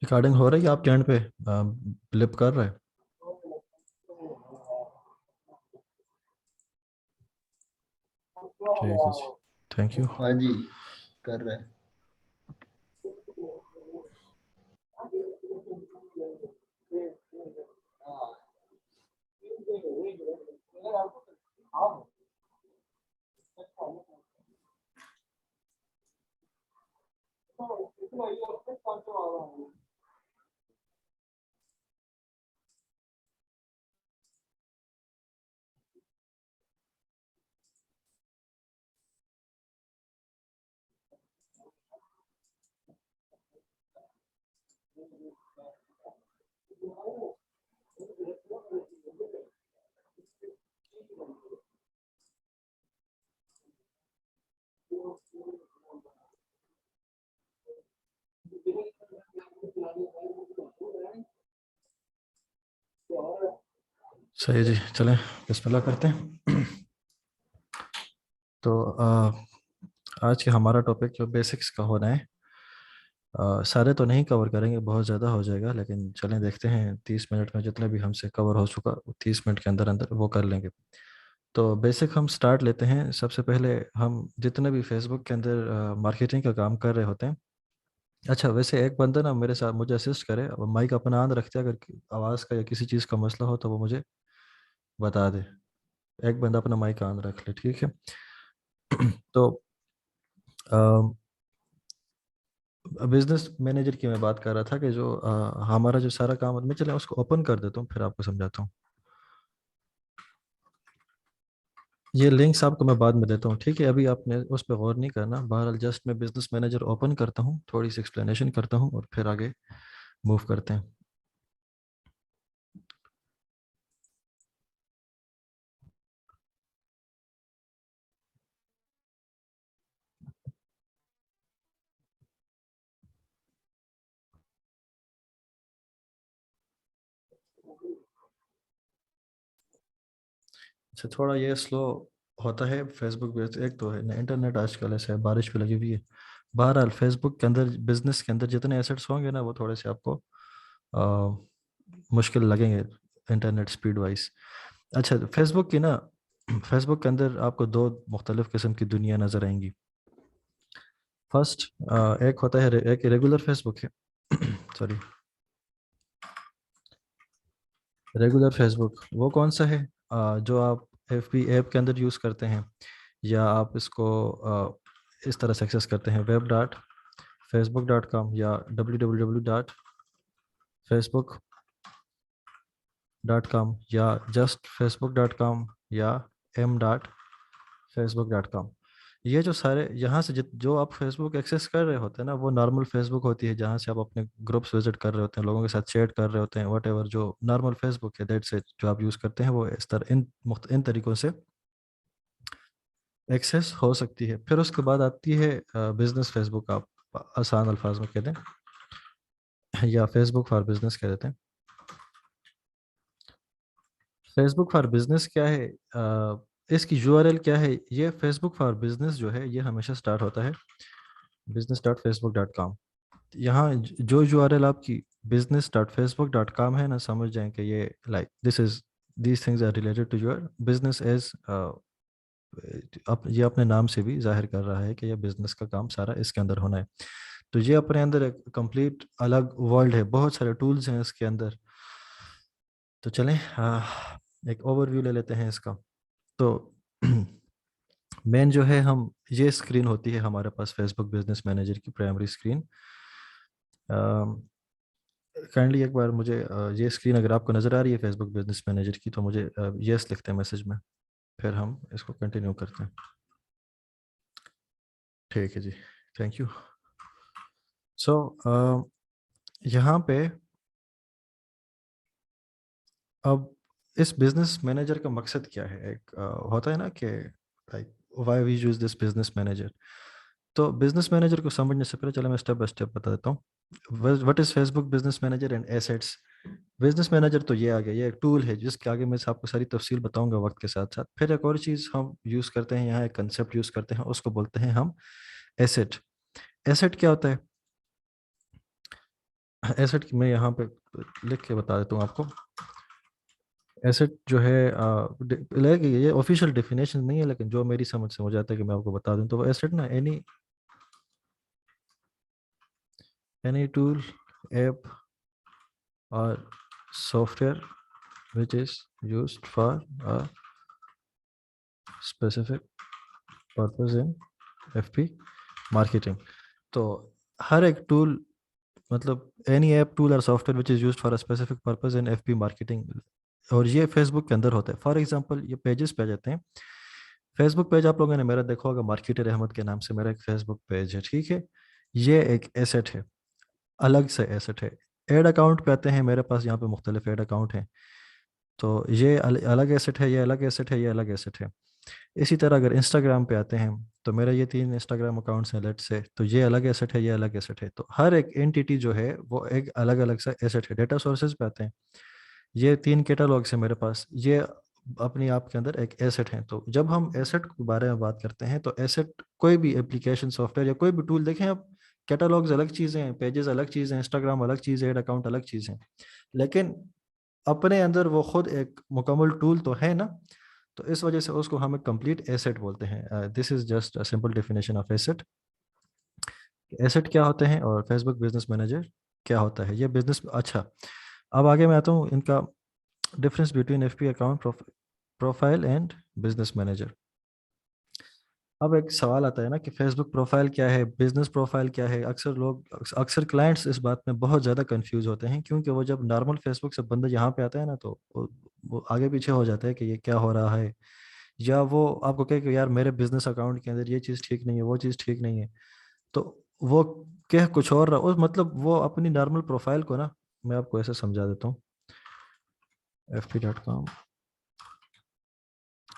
Recording हो रही है आपके एंड पे? ब्लिप कर रहा है? ठीक है जी, थैंक यू। हाँ जी, कर रहा है। सही है जी, चलें बिस्मिल्लाह करते हैं। तो आज के हमारा टॉपिक जो बेसिक्स का होना है, सारे तो नहीं कवर करेंगे, बहुत ज़्यादा हो जाएगा, लेकिन चलें देखते हैं 30 मिनट में जितने भी हमसे कवर हो चुका 30 मिनट के अंदर अंदर वो कर लेंगे। तो बेसिक हम स्टार्ट लेते हैं। सबसे पहले हम जितने भी फेसबुक के अंदर मार्केटिंग का काम कर रहे होते हैं। अच्छा, वैसे एक बंदा ना मेरे साथ मुझे असिस्ट करे, अब माइक अपना ऑन रखते हैं, अगर आवाज़ का या किसी चीज़ का मसला हो तो वो मुझे बता दे। एक बंदा अपना माइक ऑन रख ले, ठीक है? तो बिजनेस मैनेजर की मैं बात कर रहा था कि जो हमारा जो सारा काम, मैं चले उसको ओपन कर देता हूँ फिर आपको समझाता हूँ। ये लिंक्स आपको मैं बाद में देता हूँ, ठीक है? अभी आपने उस पर गौर नहीं करना। बहरहाल जस्ट मैं बिजनेस मैनेजर ओपन करता हूँ, थोड़ी सी एक्सप्लेनेशन करता हूँ और फिर आगे मूव करते हैं। अच्छा, थोड़ा ये स्लो होता है फेसबुक पे, एक तो है ना इंटरनेट आजकल ऐसा है, बारिश भी लगी हुई है। बहरहाल फेसबुक के अंदर, बिजनेस के अंदर जितने एसेट्स होंगे ना वो थोड़े से आपको आ, मुश्किल लगेंगे इंटरनेट स्पीड वाइज। अच्छा, फेसबुक की ना, फेसबुक के अंदर आपको दो मुख्तलिफ किस्म की दुनिया नज़र आएंगी। फर्स्ट, एक होता है एक रेगुलर फेसबुक है। सॉरी, रेगुलर फेसबुक वो कौन सा है? जो आप एफ बी ऐप के अंदर यूज़ करते हैं, या आप इसको इस तरह से एक्सेस करते हैं, web.facebook.com या www.facebook.com या जस्ट facebook.com या m.facebook.com। ये जो सारे यहाँ से जो आप फेसबुक एक्सेस कर रहे होते हैं ना, वो नॉर्मल फेसबुक होती है, जहाँ से आप अपने ग्रुप्स विजिट कर रहे होते हैं, लोगों के साथ चैट कर रहे होते हैं, वट एवर जो नॉर्मल फेसबुक है, दैट्स इट। जो आप यूज़ करते हैं वो इस तरह इन तरीक़ों से एक्सेस हो सकती है। फिर उसके बाद आती है बिजनेस फेसबुक, आप आसान अल्फाज में कह दें, या फेसबुक फॉर बिजनेस कह देते हैं। फेसबुक फॉर बिजनेस क्या है? इसकी यूआरएल क्या है? ये फेसबुक फॉर बिजनेस जो है ये हमेशा स्टार्ट होता है business.facebook.com। यहाँ जो यूआरएल आपकी business.facebook.com है ना, समझ जाएं कि ये like these things are related to your business as, अब ये अपने नाम से भी जाहिर कर रहा है कि ये बिजनेस का काम सारा इसके अंदर होना है। तो ये अपने अंदर एक कंप्लीट अलग वर्ल्ड है, बहुत सारे टूल्स हैं इसके अंदर। तो चलें एक ओवरव्यू ले लेते हैं इसका। तो मेन जो है, हम ये स्क्रीन होती है हमारे पास फेसबुक बिजनेस मैनेजर की प्राइमरी स्क्रीन। काइंडली एक बार मुझे ये स्क्रीन अगर आपको नज़र आ रही है फेसबुक बिजनेस मैनेजर की, तो मुझे यस लिखते हैं मैसेज में, फिर हम इसको कंटिन्यू करते हैं। ठीक है जी, थैंक यू। सो यहाँ पे अब इस बिजनेस मैनेजर का मकसद क्या है? एक होता है ना कि like why we use this business manager. तो बिजनेस मैनेजर को समझने से पहले चलो मैं स्टेप बाय स्टेप बता देता हूँ। What is Facebook business manager and assets. Business manager तो ये आ गया, ये एक टूल है जिसके आगे मैं आपको सारी तफसील बताऊंगा वक्त के साथ साथ। फिर एक और चीज़ हम यूज़ करते हैं यहाँ, एक कंसेप्ट यूज़ करते हैं, उसको बोलते हैं हम एसेट। एसेट क्या होता है? एसेट मैं यहाँ पे लिख के बता देता हूँ आपको। एसेट जो है ये ऑफिशियल डेफिनेशन नहीं है, लेकिन जो मेरी समझ से हो जाता है कि मैं आपको बता दूं, तो वो एसेट ना एनी टूल, ऐप और software which is used for a specific purpose in FP marketing। तो हर एक टूल, मतलब एनी ऐप, टूल और software which is used for a specific purpose in FP marketing, और ये फेसबुक के अंदर होता है। फॉर एग्जांपल ये पेजेस पे आ जाते हैं। फेसबुक पेज आप लोगों ने मेरा देखा होगा, मार्केटर अहमद के नाम से मेरा एक फेसबुक पेज है, ठीक है। ये एक एसेट है, अलग से एसेट है। एड अकाउंट पे आते हैं, मेरे पास यहाँ पे मुख्तलिफ एड अकाउंट हैं। तो ये अलग एसेट है, ये अलग एसेट है, ये अलग एसेट है। इसी तरह अगर इंस्टाग्राम पे आते हैं, तो मेरा ये 3 इंस्टाग्राम अकाउंट्स हैं लेट से, तो ये अलग एसेट है, ये अलग एसेट है। तो हर एक एंटिटी जो है वो एक अलग अलग सा एसेट है। डेटा सोर्सेज पे आते हैं, ये 3 कैटलॉग्स हैं मेरे पास, ये अपने आप के अंदर एक एसेट है। तो जब हम एसेट के बारे में बात करते हैं, तो एसेट कोई भी एप्लीकेशन, सॉफ्टवेयर या कोई भी टूल, देखें आप, कैटलॉग्स अलग चीज़ें हैं, पेजेस अलग चीज़ हैं, इंस्टाग्राम अलग चीज़ है, एड अकाउंट अलग चीज़ है, लेकिन अपने अंदर वो खुद एक मुकम्मल टूल तो है ना। तो इस वजह से उसको हम एक कंप्लीट एसेट बोलते हैं। This is just a simple definition of asset. Asset क्या होते हैं और फेसबुक बिजनेस मैनेजर क्या होता है, ये बिजनेस। अच्छा, अब आगे मैं आता हूँ, इनका difference between FP account profile and business manager. अब एक सवाल आता है ना कि फेसबुक प्रोफाइल क्या है, बिजनेस प्रोफाइल क्या है। अक्सर लोग, अक्सर क्लाइंट्स इस बात में बहुत ज़्यादा कंफ्यूज होते हैं, क्योंकि वो जब नॉर्मल फेसबुक से बंदा यहाँ पे आता है ना, तो वो आगे पीछे हो जाता है कि ये क्या हो रहा है। या वो आपको कहे कि यार मेरे बिजनेस अकाउंट के अंदर ये चीज़ ठीक नहीं है, वो चीज़ ठीक नहीं है, तो वो कह कुछ और रहा उस, मतलब वो अपनी नॉर्मल प्रोफाइल को ना, मैं आपको ऐसे समझा देता हूँ। fp.com,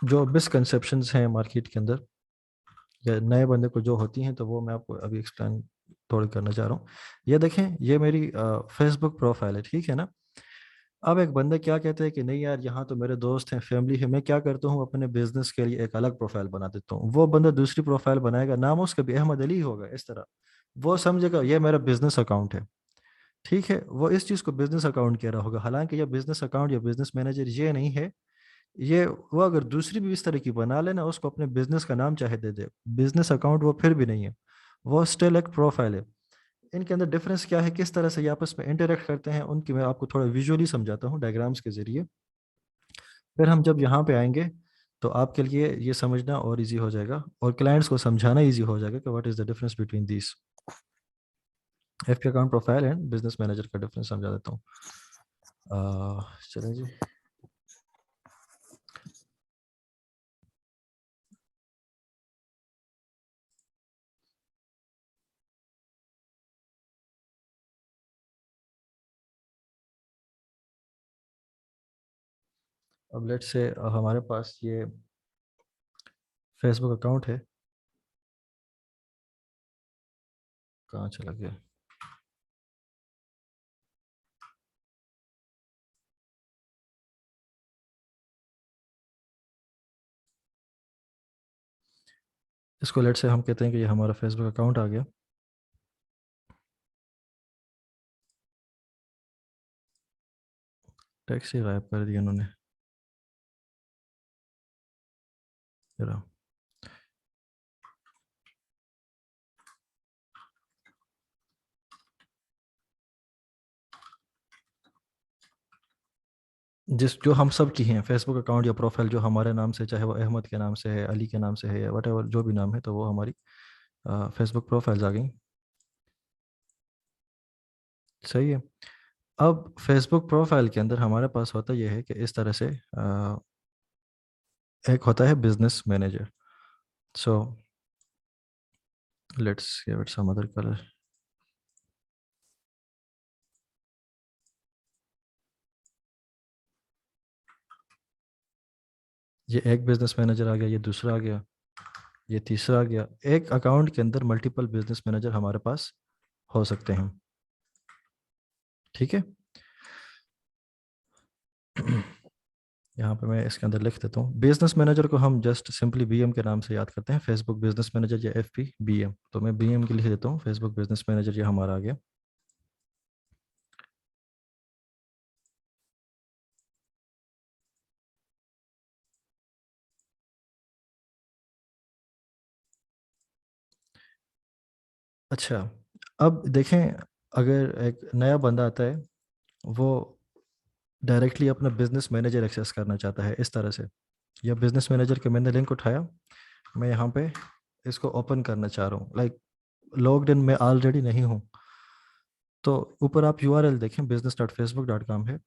जो मिसकंसेप्शंस हैं मार्केट के अंदर या नए बंदे को जो होती हैं, तो वो मैं आपको अभी एक्सप्लेन थोड़ी करना चाह रहा हूँ। ये देखें, ये मेरी फेसबुक प्रोफाइल है, ठीक है ना। अब एक बंदा क्या कहते हैं कि नहीं यार, यहाँ तो मेरे दोस्त हैं, फैमिली है, मैं क्या करता हूँ, अपने बिजनेस के लिए एक अलग प्रोफाइल बना देता हूँ। वो बंदा दूसरी प्रोफाइल बनाएगा, नाम उसका भी अहमद अली होगा, इस तरह वो समझेगा ये मेरा बिजनेस अकाउंट है, ठीक है। वो इस चीज़ को बिजनेस अकाउंट कह रहा होगा, हालांकि ये बिजनेस अकाउंट या बिजनेस मैनेजर ये नहीं है। ये वो अगर दूसरी भी इस तरह की बना लेना, उसको अपने बिजनेस का नाम चाहे दे दे, बिजनेस अकाउंट वो फिर भी नहीं है, वो स्टिल एक प्रोफाइल है। इनके अंदर डिफरेंस क्या है, किस तरह से ये आपस में इंटरेक्ट करते हैं, उनकी मैं आपको थोड़ा विजुअली समझाता हूँ डायग्राम्स के जरिए। फिर हम जब यहाँ पे आएंगे, तो आपके लिए ये समझना और इजी हो जाएगा, और क्लाइंट्स को समझाना इजी हो जाएगा कि what is the difference between this. FP account profile and business manager का डिफरेंस समझा देता हूँ। चलें जी। अब लेट से हमारे पास ये फेसबुक अकाउंट है, कहाँ चला गया। इसको लेट से हम कहते हैं कि ये हमारा फेसबुक अकाउंट आ गया। टेक्स्ट ही गायब कर दिया उन्होंने, जरा। जिस जो हम सब की हैं फेसबुक अकाउंट या प्रोफाइल, जो हमारे नाम से, चाहे वो अहमद के नाम से है, अली के नाम से है, या वट जो भी नाम है, तो वो हमारी फेसबुक प्रोफाइल्स आ गई। सही है। अब फेसबुक प्रोफाइल के अंदर हमारे पास होता यह है कि इस तरह से एक होता है business manager. So let's give it some other colour. ये एक बिजनेस मैनेजर आ गया, ये दूसरा आ गया, ये तीसरा आ गया। एक अकाउंट के अंदर मल्टीपल बिजनेस मैनेजर हमारे पास हो सकते हैं, ठीक है। यहाँ पे मैं इसके अंदर लिख देता हूँ। बिजनेस मैनेजर को हम जस्ट सिंपली बीएम के नाम से याद करते हैं, फेसबुक बिजनेस मैनेजर या एफपी बीएम। तो मैं बीएम के लिख देता हूँ, फेसबुक बिजनेस मैनेजर ये हमारा आ गया। अच्छा, अब देखें, अगर एक नया बंदा आता है, वो डायरेक्टली अपना बिजनेस मैनेजर एक्सेस करना चाहता है इस तरह से, या बिजनेस मैनेजर के मैंने लिंक उठाया, मैं यहाँ पे इसको ओपन करना चाह रहा हूँ, लाइक लॉग्ड इन मैं ऑलरेडी नहीं हूँ। तो ऊपर आप यूआरएल देखें, business.facebook.com है।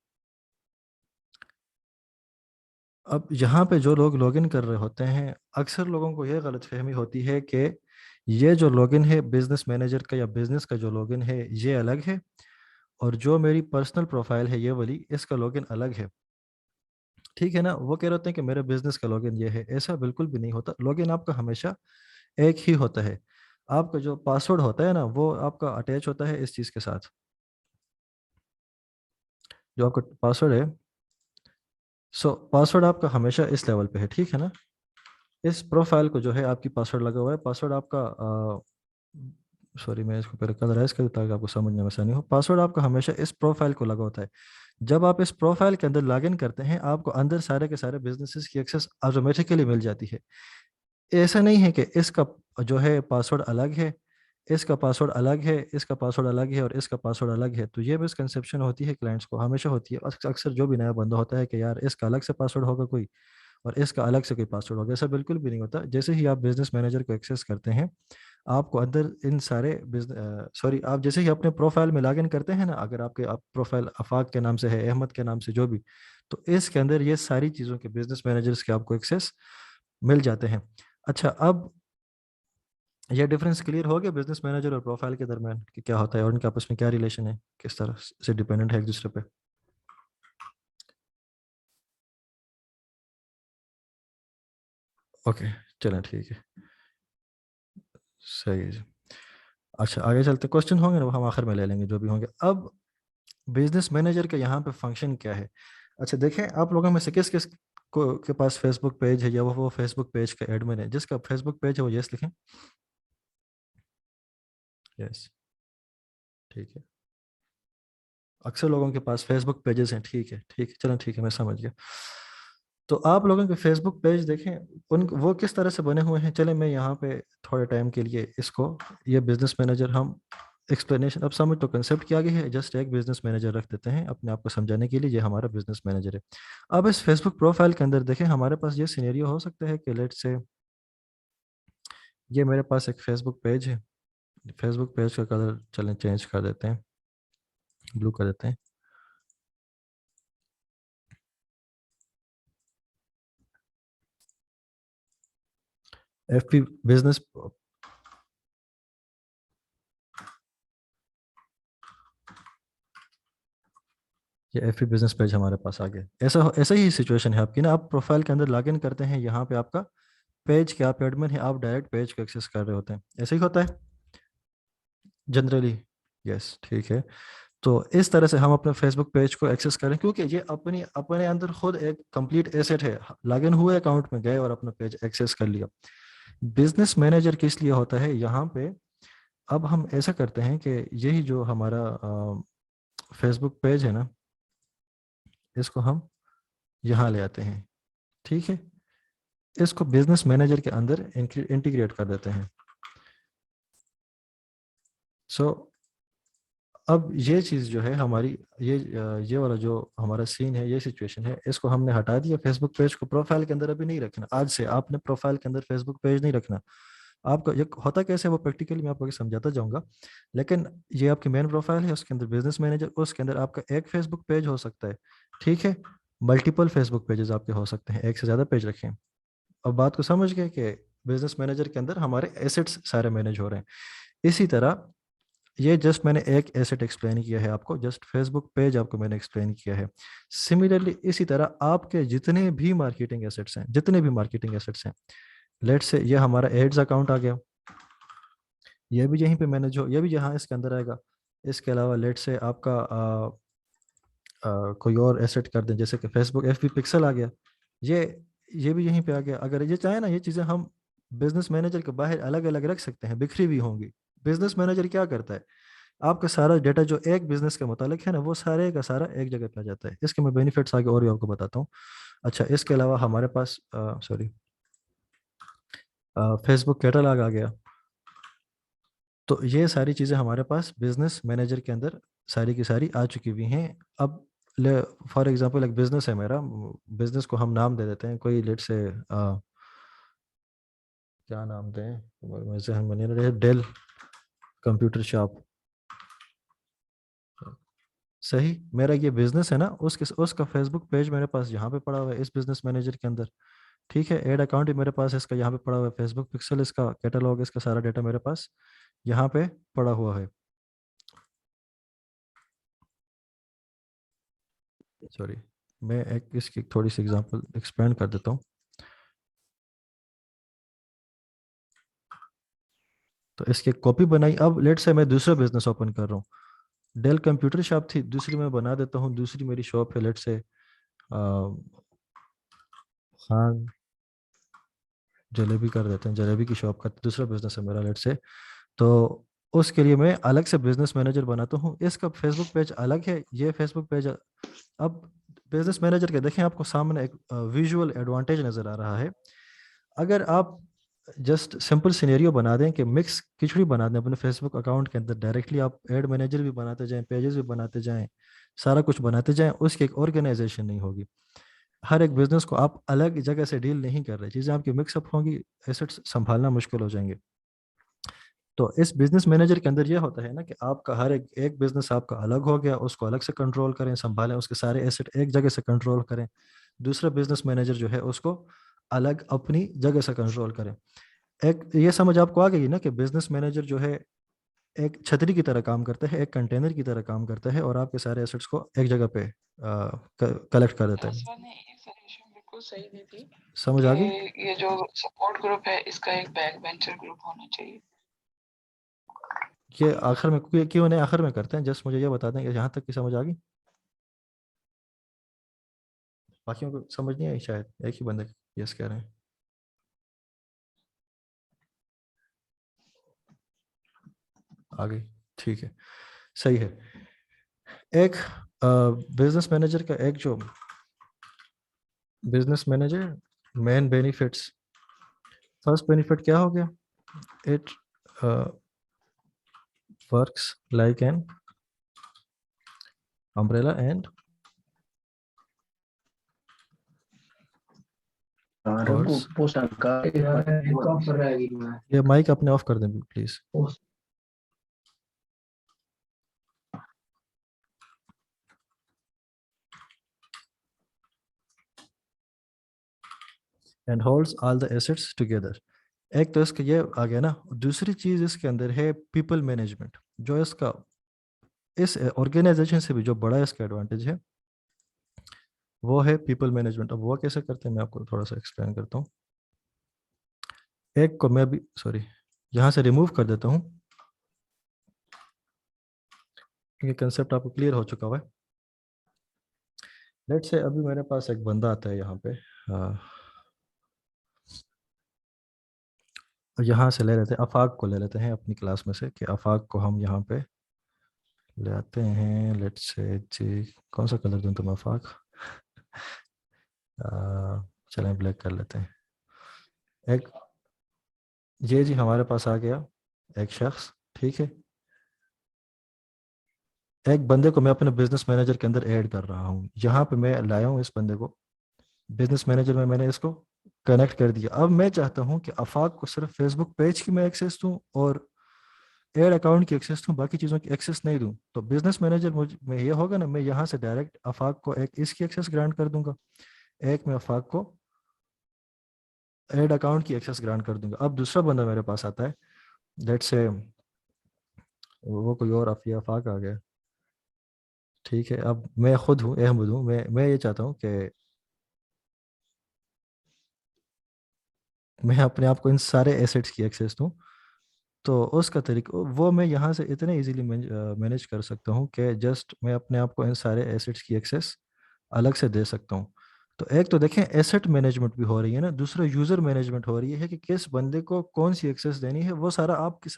अब यहाँ पे जो लोग लॉगिन कर रहे होते हैं, अक्सर लोगों को यह गलतफहमी होती है कि ये जो लॉगिन है बिजनेस मैनेजर का या बिजनेस का जो लॉगिन है ये अलग है, और जो मेरी पर्सनल प्रोफाइल है ये वाली, इसका लॉगिन अलग है। ठीक है ना, वो कह रहे होते हैं कि मेरे बिजनेस का लॉगिन ये है। ऐसा बिल्कुल भी नहीं होता, लॉगिन आपका हमेशा एक ही होता है। आपका जो पासवर्ड होता है ना, वो आपका अटैच होता है इस चीज़ के साथ। जो आपका पासवर्ड है, सो पासवर्ड आपका हमेशा इस लेवल पे है, ठीक है ना। इस प्रोफाइल को जो है आपकी पासवर्ड लगा हुआ है, पासवर्ड आपका सॉरी मैं इसको पहले कलराइज कर देता हूँ ताकि आपको समझने में आसानी हो। पासवर्ड आपका हमेशा इस प्रोफाइल को लगा होता है। जब आप इस प्रोफाइल के अंदर लॉगिन करते हैं, आपको अंदर सारे के सारे बिजनेसेस की एक्सेस ऑटोमेटिकली मिल जाती है। ऐसा नहीं है कि इसका जो है पासवर्ड अलग है, इसका पासवर्ड अलग है, इसका पासवर्ड अलग है और इसका पासवर्ड अलग है। तो ये मिसकंसेप्शन होती है क्लाइंट्स को, हमेशा होती है। अक्सर जो भी नया बंदा होता है कि यार इसका अलग से पासवर्ड होगा कोई, और इसका अलग से कोई पासवर्ड होगा। ऐसा बिल्कुल भी नहीं होता। जैसे ही आप बिजनेस मैनेजर को एक्सेस करते हैं, आपको अंदर इन सारे सॉरी, आप जैसे ही अपने प्रोफाइल में लॉगिन करते हैं ना, अगर आपके आप प्रोफाइल आफाक के नाम से है, अहमद के नाम से, जो भी, तो इसके अंदर ये सारी चीज़ों के बिजनेस मैनेजर्स के आपको एक्सेस मिल जाते हैं। अच्छा, अब यह डिफरेंस क्लियर हो गया बिजनेस मैनेजर और प्रोफाइल के दरमियान कि क्या होता है और इनके आपस में क्या रिलेशन है, किस तरह से डिपेंडेंट है एक दूसरे पे। ओके, चलें ठीक है, सही है जी। अच्छा, आगे चलते, क्वेश्चन होंगे ना वो हम आखिर में ले लेंगे जो भी होंगे। अब बिजनेस मैनेजर का यहाँ पे फंक्शन क्या है। अच्छा देखें, आप लोगों में से किस किस को के पास फेसबुक पेज है, या वो फेसबुक पेज का एडमिन है। जिसका फेसबुक पेज है वो यस लिखें। यस, ठीक है। अक्सर लोगों के पास फेसबुक पेजेस हैं, ठीक है ठीक है, चलो ठीक है, मैं समझ गया। तो आप लोगों के फेसबुक पेज देखें, उन वो किस तरह से बने हुए हैं। चले मैं यहाँ पे थोड़े टाइम के लिए इसको, ये बिजनेस मैनेजर हम एक्सप्लेनेशन, अब समझ तो कंसेप्ट क्या गया है, जस्ट एक बिजनेस मैनेजर रख देते हैं अपने आप को समझाने के लिए, ये हमारा बिजनेस मैनेजर है। अब इस फेसबुक प्रोफाइल के अंदर देखें, हमारे पास ये सिनेरियो हो सकता है कि लेट से ये मेरे पास एक फेसबुक पेज है। फेसबुक पेज का कलर चलें चेंज कर देते हैं, ब्लू कर देते हैं। एफ पी बिजनेस, ये एफ पी बिजनेस पेज हमारे पास आ गया। ऐसा ही सिचुएशन है आपकी ना, आप प्रोफाइल के अंदर लॉगिन करते हैं, यहाँ पे आपका पेज के आप एडमिन है, आप डायरेक्ट पेज को एक्सेस कर रहे होते हैं, ऐसे ही होता है जनरली। यस, ठीक है। तो इस तरह से हम अपने फेसबुक पेज को एक्सेस करें, क्योंकि ये अपनी अपने अंदर खुद एक कंप्लीट एसेट है। लॉगिन हुए अकाउंट में गए और अपना पेज एक्सेस कर लिया। बिजनेस मैनेजर किस लिए होता है यहाँ पे। अब हम ऐसा करते हैं कि यही जो हमारा फेसबुक पेज है ना, इसको हम यहाँ ले आते हैं, ठीक है। इसको बिजनेस मैनेजर के अंदर इंटीग्रेट कर देते हैं। सो अब ये चीज़ जो है हमारी, ये वाला जो हमारा सीन है, ये सिचुएशन है, इसको हमने हटा दिया। फेसबुक पेज को प्रोफाइल के अंदर अभी नहीं रखना, आज से आपने प्रोफाइल के अंदर फेसबुक पेज नहीं रखना। आपका ये होता कैसे है वो प्रैक्टिकली मैं आपको आगे समझाता जाऊंगा। लेकिन ये आपकी मेन प्रोफाइल है, उसके अंदर बिजनेस मैनेजर, उसके अंदर आपका एक फेसबुक पेज हो सकता है, ठीक है। मल्टीपल फेसबुक पेजेस आपके हो सकते हैं, एक से ज़्यादा पेज रखें। अब बात को समझ गए कि बिजनेस मैनेजर के अंदर हमारे एसेट्स सारे मैनेज हो रहे हैं। इसी तरह ये जस्ट मैंने एक एसेट एक्सप्लेन किया है आपको, जस्ट फेसबुक पेज आपको मैंने एक्सप्लेन किया है। सिमिलरली इसी तरह आपके जितने भी मार्केटिंग एसेट्स हैं, जितने भी मार्केटिंग एसेट्स हैं, लेट से ये हमारा एड्स अकाउंट आ गया, ये भी यहीं पे मैनेज हो, ये भी यहाँ इसके अंदर आएगा। इसके अलावा लेट से आपका कोई और एसेट कर दें, जैसे कि फेसबुक एफबी पिक्सल आ गया, ये ये भी यहीं पे आ गया। अगर ये चाहे ना, ये चीज़ें हम बिजनेस मैनेजर के बाहर अलग अलग रख सकते हैं, बिखरी हुई होंगी। बिजनेस मैनेजर क्या करता है, आपका सारा डेटा जो एक बिजनेस के मुतालिक है ना, वो सारे का सारा एक जगह पे आ जाता है। इसके मैं बेनिफिट्स आगे और भी आपको बताता हूँ। अच्छा, इसके अलावा हमारे पास सॉरी फेसबुक कैटलॉग आ गया। तो ये सारी चीज़ें हमारे पास बिजनेस मैनेजर के अंदर सारी की सारी आ चुकी हुई हैं। अब ले फॉर एग्जांपल एक बिजनेस है मेरा, बिजनेस को हम नाम दे देते हैं कोई, लेट से क्या नाम दें, मुझे हम बने रहे, डेल कंप्यूटर शॉप। सही, मेरा ये बिजनेस है ना, उसका फेसबुक पेज मेरे पास यहाँ पे पड़ा हुआ है इस बिजनेस मैनेजर के अंदर। ठीक है, एड अकाउंट भी मेरे पास इसका यहाँ पे पड़ा हुआ है, फेसबुक पिक्सल इसका कैटलॉग, इसका सारा डेटा मेरे पास यहाँ पे पड़ा हुआ है। सॉरी, मैं एक इसकी थोड़ी सी एग्जांपल एक्सपेंड कर देता हूँ। तो इसकी कॉपी बनाई। अब लेट से मैं दूसरा बिजनेस ओपन कर रहा हूँ, डेल कंप्यूटर शॉप थी, दूसरी मैं बना देता हूँ, दूसरी मेरी शॉप है लेट से खान जलेबी कर देते हैं, जलेबी की शॉप का दूसरा बिजनेस है मेरा लेट से। तो उसके लिए मैं अलग से बिजनेस मैनेजर बनाता हूँ, इसका फेसबुक पेज अलग है, ये फेसबुक पेज। अब बिजनेस मैनेजर के देखें, आपको सामने एक विजुअल एडवांटेज नज़र आ रहा है। अगर आप जस्ट सिंपल सिनेरियो बना दें कि मिक्स खिचड़ी बना दें अपने फेसबुक अकाउंट के अंदर, डायरेक्टली आप एड मैनेजर भी बनाते जाएं, पेजेस भी बनाते जाएं, सारा कुछ बनाते जाएं, उसकी एक ऑर्गेनाइजेशन नहीं होगी। हर एक बिजनेस को आप अलग जगह से डील नहीं कर रहे, चीज़ें आपकी मिक्सअप होंगी, एसेट्स संभालना मुश्किल हो जाएंगे। तो इस बिजनेस मैनेजर के अंदर ये होता है ना कि आपका हर एक एक बिजनेस आपका अलग हो गया, उसको अलग से कंट्रोल करें, संभालें, उसके सारे एसेट एक जगह से कंट्रोल करें। दूसरा बिजनेस मैनेजर जो है उसको अलग अपनी जगह से कंट्रोल करें। एक ये समझ आपको आ गई ना कि बिजनेस मैनेजर जो है एक छतरी की तरह काम करता है, एक कंटेनर की तरह काम करता है, और आपके सारे एसेट्स को एक जगह पे कलेक्ट कर देता है। सर ने ये सजेशन बिल्कुल सही दी थी समझ कि आ गई? ये जो सपोर्ट ग्रुप है इसका एक बैक वेंचर ग्रुप होना चाहिए। ये आखिर में क्यों नहीं आखिर में करते हैं, जस्ट मुझे ये बता दें कि यहाँ तक की समझ आ गई, बाकियों को समझ नहीं आई शायद, एक ही बंदे यस कह रहे हैं। आ गई, ठीक है, सही है। एक बिजनेस मैनेजर का एक जो business manager main benefits, first benefit क्या हो गया, it works like an umbrella and holds. ये माइक अपने ऑफ कर दें please. And holds all the assets together. एक तो इसका ये आ गया ना, दूसरी चीज इसके अंदर है पीपल मैनेजमेंट, जो इसका इस ऑर्गेनाइजेशन से भी जो बड़ा इसका एडवांटेज है वो है पीपल मैनेजमेंट। अब वो कैसे करते हैं मैं आपको थोड़ा सा एक्सप्लेन करता हूँ। एक को मैं भी सॉरी यहाँ से रिमूव कर देता हूँ, ये कंसेप्ट आपको क्लियर हो चुका हुआ है। लेट से अभी मेरे पास एक बंदा आता है यहाँ पे, यहाँ से ले लेते हैं, आफाक को ले लेते हैं अपनी क्लास में से, कि आफाक को हम यहाँ पे ले आते हैं। लेट से जी, कौन सा कलर दूँ तुम आफाक, चलें ब्लैक कर लेते हैं। एक ये जी हमारे पास आ गया एक शख्स, ठीक है। एक बंदे को मैं अपने बिजनेस मैनेजर के अंदर ऐड कर रहा हूँ, यहाँ पे मैं लाया हूँ इस बंदे को बिजनेस मैनेजर में, मैंने इसको कनेक्ट कर दिया। अब मैं चाहता हूँ कि आफाक को सिर्फ फेसबुक पेज की मैं एक्सेस दूँ और एड अकाउंट की एक्सेस दूँ, बाकी चीज़ों की एक्सेस नहीं दूँ। तो बिजनेस मैनेजर मुझ में ये होगा ना, मैं यहाँ से डायरेक्ट आफाक को एक इसकी एक्सेस ग्रांट कर दूंगा, एक मैं आफाक को एड अकाउंट की एक्सेस ग्रांट कर दूंगा। अब दूसरा बंदा मेरे पास आता है, लेट से वो कोई और आफाक आ गया, ठीक है। अब मैं खुद हूँ, अहमद हूँ, मैं ये चाहता हूँ कि मैं अपने आप को इन सारे एसेट्स की एक्सेस दूँ। तो उसका तरीका वो मैं यहाँ से इतने इजीली मैनेज कर सकता हूँ कि जस्ट मैं अपने आप को इन सारे एसेट्स की एक्सेस अलग से दे सकता हूँ। तो एक तो देखें एसेट मैनेजमेंट भी हो रही है ना, दूसरा यूज़र मैनेजमेंट हो रही है कि किस बंदे को कौन सी एक्सेस देनी है, वो सारा आपके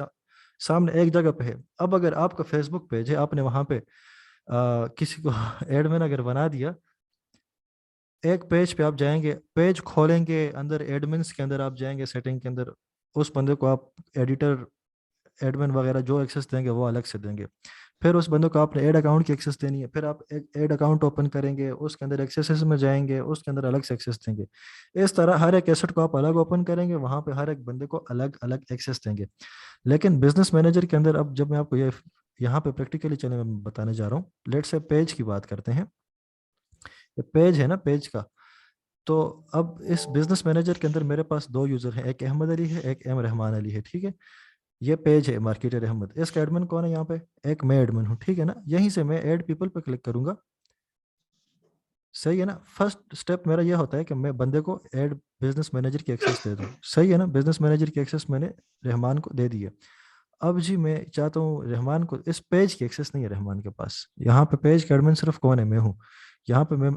सामने एक जगह पे है। अब अगर आपका फेसबुक पेज है, आपने वहाँ पे किसी को एडमिन अगर बना दिया, एक पेज पे आप जाएंगे, पेज खोलेंगे, अंदर एडमिन्स के अंदर आप जाएंगे, सेटिंग के अंदर उस बंदे को आप एडिटर एडमिन वगैरह जो एक्सेस देंगे वो अलग से देंगे। फिर उस बंदे को आपने ऐड अकाउंट की एक्सेस देनी है, फिर आप एक ऐड अकाउंट ओपन करेंगे, उसके अंदर एक्सेसेस में जाएंगे, उसके अंदर अलग से एक्सेस देंगे। इस तरह हर एक एसेट को आप अलग ओपन करेंगे, वहां पे हर एक बंदे को अलग अलग एक्सेस देंगे। लेकिन बिजनेस मैनेजर के अंदर अब जब मैं आपको ये यहाँ पे प्रैक्टिकली चले मैं बताने जा रहा हूँ, लेट्स से पेज की बात करते हैं। ये पेज है ना, पेज का। तो अब इस बिजनेस मैनेजर के अंदर मेरे पास दो यूजर हैं, एक अहमद अली है, एक एम रहमान अली है, ठीक है। ये पेज है मार्केटर अहमद, इसका एडमिन कौन है यहाँ पे, एक मैं एडमिन हूँ, ठीक है ना। यहीं से मैं ऐड पीपल पे क्लिक करूंगा, सही है ना। फर्स्ट स्टेप मेरा ये होता है कि मैं बंदे को ऐड बिजनेस मैनेजर की एक्सेस दे दूँ, सही है ना। बिजनेस मैनेजर की एक्सेस मैंने रहमान को दे दी है। अब जी मैं चाहता हूँ रहमान को, इस पेज की एक्सेस नहीं है रहमान के पास, यहाँ पे पेज का एडमिन सिर्फ कौन है, मैं हूँ। यहाँ पे मैं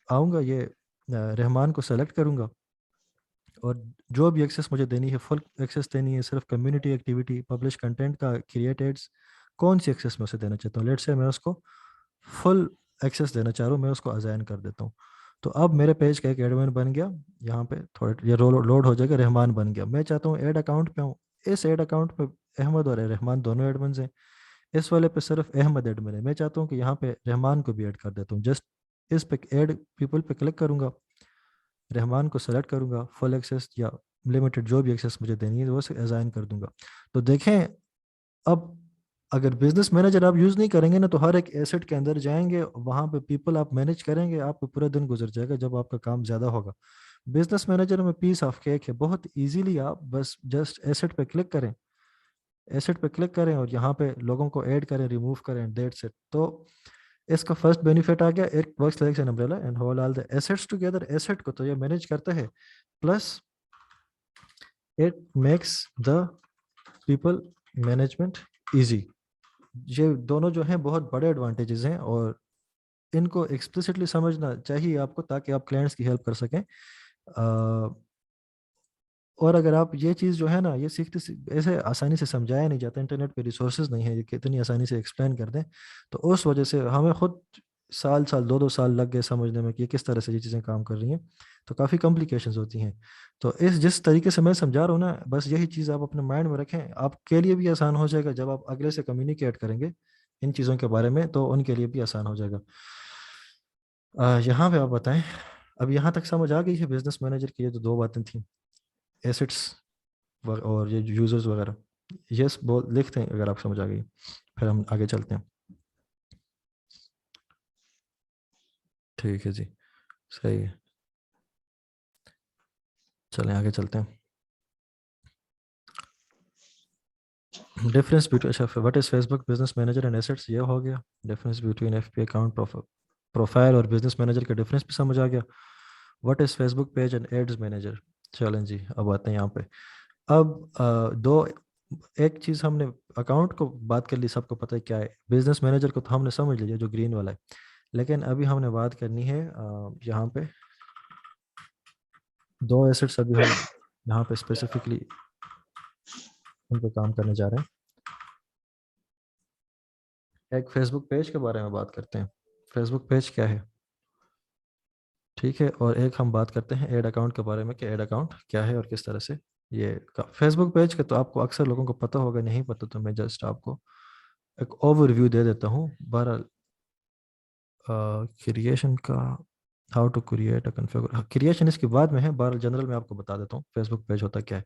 आऊँगा, ये रहमान को सेलेक्ट करूंगा, और जो भी एक्सेस मुझे देनी है, फुल एक्सेस देनी है, सिर्फ कम्युनिटी एक्टिविटी, पब्लिश कंटेंट का, क्रिएट एड्स, कौन सी एक्सेस मैं उसे देना चाहता हूँ। लेट्स से मैं उसको फुल एक्सेस देना चाह रहा हूँ, मैं उसको अजाइन कर देता हूँ। तो अब मेरे पेज का एक एडमिन बन गया, यहाँ पे थोड़ा ये रोल लोड हो जाएगा, रहमान बन गया। मैं चाहता हूँ ऐड अकाउंट पे हूँ, इस ऐड अकाउंट पे अहमद और रहमान दोनों एडमिन हैं। इस वाले पे सिर्फ अहमद एडमिन है, मैं चाहता हूँ कि यहाँ पे रहमान को भी ऐड कर देता हूँ। जस्ट इस पे ऐड पीपल पे क्लिक करूंगा, रहमान को सेलेक्ट करूंगा, फुल एक्सेस या लिमिटेड जो भी एक्सेस मुझे देनी है वो से असाइन कर दूंगा। तो देखें, अब अगर बिजनेस मैनेजर आप यूज़ नहीं करेंगे ना, तो हर एक एसेट के अंदर जाएंगे, वहां पे पीपल आप मैनेज करेंगे, आपको पूरा दिन गुजर जाएगा जब आपका काम ज़्यादा होगा। बिजनेस मैनेजर में पीस ऑफ केक है, बहुत इजीली आप बस जस्ट एसेट पे क्लिक करें, एसेट पे क्लिक करें और यहाँ पे लोगों को ऐड करें, रिमूव करें, दैट्स इट। तो इसका फर्स्ट बेनिफिट आ गया, it works like an umbrella and hold all the assets together. Asset को तो ये मैनेज करता है, plus it makes the people management easy. ये दोनों जो हैं बहुत बड़े एडवांटेजेस हैं, और इनको एक्सप्लिसिटली समझना चाहिए आपको, ताकि आप क्लाइंट्स की हेल्प कर सकें। और अगर आप ये चीज़ जो है ना, ये ऐसे आसानी से समझाया नहीं जाता, इंटरनेट पे रिसोर्सेज नहीं है ये कि इतनी आसानी से एक्सप्लेन कर दें। तो उस वजह से हमें खुद साल साल दो दो साल लग गए समझने में कि किस तरह से ये चीज़ें काम कर रही हैं। तो काफ़ी कॉम्प्लिकेशंस होती हैं। तो इस जिस तरीके से मैं समझा रहा हूँ ना, बस यही चीज़ आप अपने माइंड में रखें, आपके लिए भी आसान हो जाएगा। जब आप अगले से कम्युनिकेट करेंगे इन चीज़ों के बारे में, तो उनके लिए भी आसान हो जाएगा। यहाँ पे आप बताएं, अब यहाँ तक समझ आ गई है बिजनेस मैनेजर की ये जो दो बातें थी, एसेट्स और ये यूजर्स वगैरह। यस बोल लिखते हैं अगर आप समझ आ गई, फिर हम आगे चलते हैं। ठीक है जी, सही है, चलें आगे चलते हैं। डिफरेंस बिटवीन, अच्छा what is Facebook business manager and assets, ये हो गया। Difference between FP account profile और बिजनेस मैनेजर का डिफरेंस भी समझ आ गया। What is Facebook page and ads manager. चलें जी, अब आते हैं यहाँ पे। अब दो, एक चीज़ हमने अकाउंट को बात कर ली, सबको पता है क्या है। बिजनेस मैनेजर को तो हमने समझ लिया जो ग्रीन वाला है, लेकिन अभी हमने बात करनी है यहाँ पे दो एसेट्स, अभी हम यहाँ पे स्पेसिफिकली उन पे काम करने जा रहे हैं। एक फेसबुक पेज के बारे में बात करते हैं, फेसबुक पेज क्या है, ठीक है। और एक हम बात करते हैं ऐड अकाउंट के बारे में कि ऐड अकाउंट क्या है और किस तरह से ये फेसबुक पेज का तो आपको अक्सर लोगों को पता होगा, नहीं पता तो मैं जस्ट आपको एक ओवरव्यू दे देता हूँ। बहरहाल क्रिएशन का, how to create a configure, creation इसके बाद में है। बहरहाल जनरल में आपको बता देता हूँ फेसबुक पेज होता क्या है।